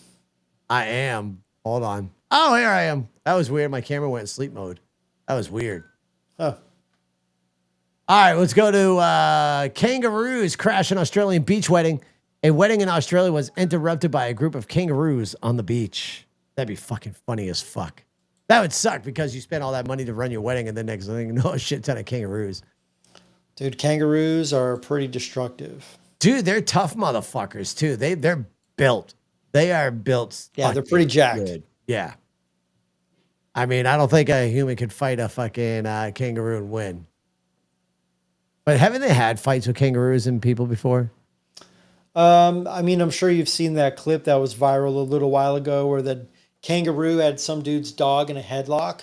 I am. Hold on. Oh, here I am. That was weird. My camera went in sleep mode. That was weird. Huh. All right, let's go to kangaroos crash an Australian beach wedding. A wedding in Australia was interrupted by a group of kangaroos on the beach. That'd be fucking funny as fuck. That would suck because you spent all that money to run your wedding and then next thing you know, a shit ton of kangaroos. Dude, kangaroos are pretty destructive. Dude, they're tough motherfuckers too. They're built. They are built. Yeah, they're pretty jacked. Good. Yeah. I mean, I don't think a human could fight a fucking kangaroo and win. But haven't they had fights with kangaroos and people before? I mean, I'm sure you've seen that clip that was viral a little while ago where the kangaroo had some dude's dog in a headlock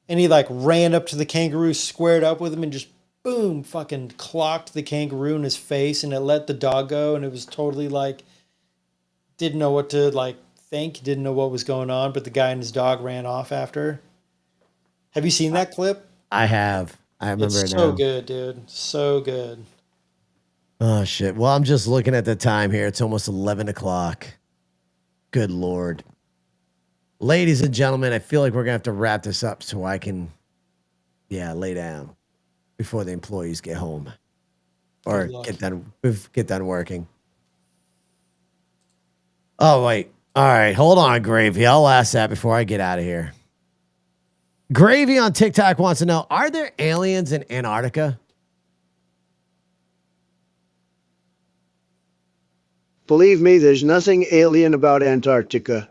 and he like ran up to the kangaroo, squared up with him and just boom, fucking clocked the kangaroo in his face and it let the dog go. And it was totally like, didn't know what to like think, didn't know what was going on, but the guy and his dog ran off after. Have you seen that clip? I have. I remember It's it so now. good, dude. So good. Oh, shit. Well, I'm just looking at the time here. It's almost 11 o'clock. Good Lord. Ladies and gentlemen, I feel like we're going to have to wrap this up so I can, lay down before the employees get home or Good luck. get done working. Oh, wait. All right. Hold on, Gravy. I'll ask that before I get out of here. Gravy on TikTok wants to know, are there aliens in Antarctica? Believe me, there's nothing alien about Antarctica.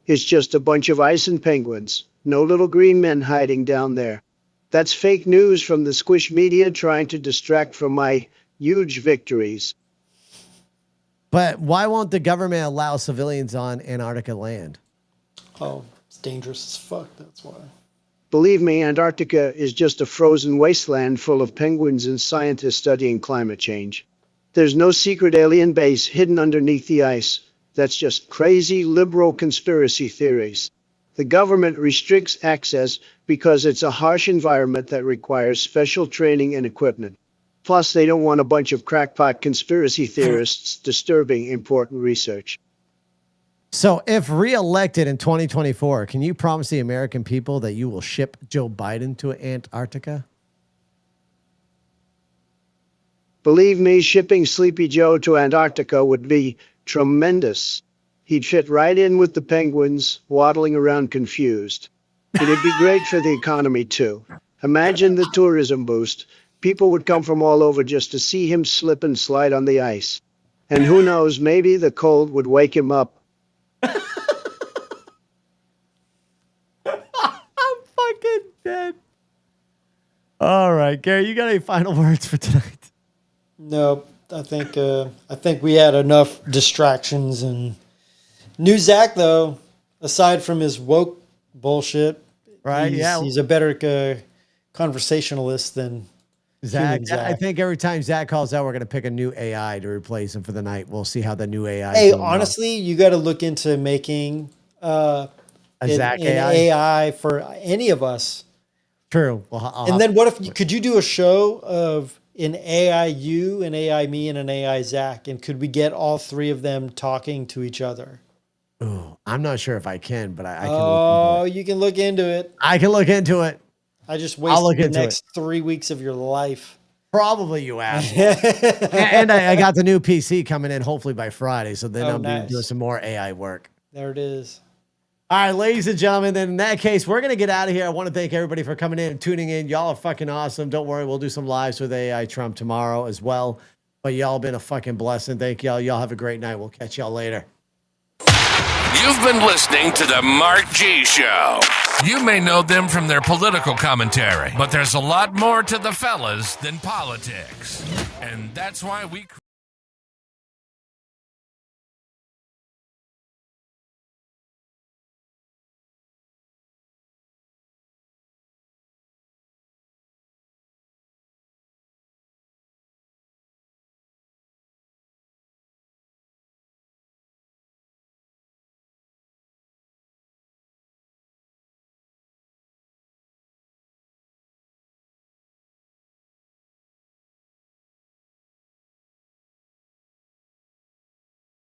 It's just a bunch of ice and penguins. No little green men hiding down there. That's fake news from the squish media trying to distract from my huge victories. But why won't the government allow civilians on Antarctica land? Oh, it's dangerous as fuck. That's why. Believe me, Antarctica is just a frozen wasteland full of penguins and scientists studying climate change. There's no secret alien base hidden underneath the ice. That's just crazy liberal conspiracy theories. The government restricts access because it's a harsh environment that requires special training and equipment. Plus, they don't want a bunch of crackpot conspiracy theorists disturbing important research. So if reelected in 2024, can you promise the American people that you will ship Joe Biden to Antarctica? Believe me, shipping Sleepy Joe to Antarctica would be tremendous. He'd fit right in with the penguins, waddling around confused. It'd be great for the economy, too. Imagine the tourism boost. People would come from all over just to see him slip and slide on the ice. And who knows, maybe the cold would wake him up. I'm fucking dead. All right, Gary, you got any final words for tonight? No, I think we had enough distractions and new Zach though. Aside from his woke bullshit, Right? he's a better conversationalist than Zach, human Zach. I think every time Zach calls out, we're going to pick a new AI to replace him for the night. We'll see how the new AI. Hey, goes. honestly, you got to look into making Zach an AI? AI for any of us. True. Well, And then what if could you do a show of an AI you, an AI me, and an AI Zach? And could we get all three of them talking to each other? Ooh, I'm not sure if I can, but I can. Oh, you can look into it. I can look into it. I just I'll look wasted the into next 3 weeks of your life. Probably you asked. And I got the new PC coming in hopefully by Friday. So then Oh, I'll be nice. doing some more AI work. There it is. All right, ladies and gentlemen, then in that case, we're going to get out of here. I want to thank everybody for coming in and tuning in. Y'all are fucking awesome. Don't worry, we'll do some lives with AI Trump tomorrow as well. But y'all been a fucking blessing. Thank y'all. Y'all have a great night. We'll catch y'all later. You've been listening to the Mark G Show. You may know them from their political commentary, but there's a lot more to the fellas than politics. And that's why we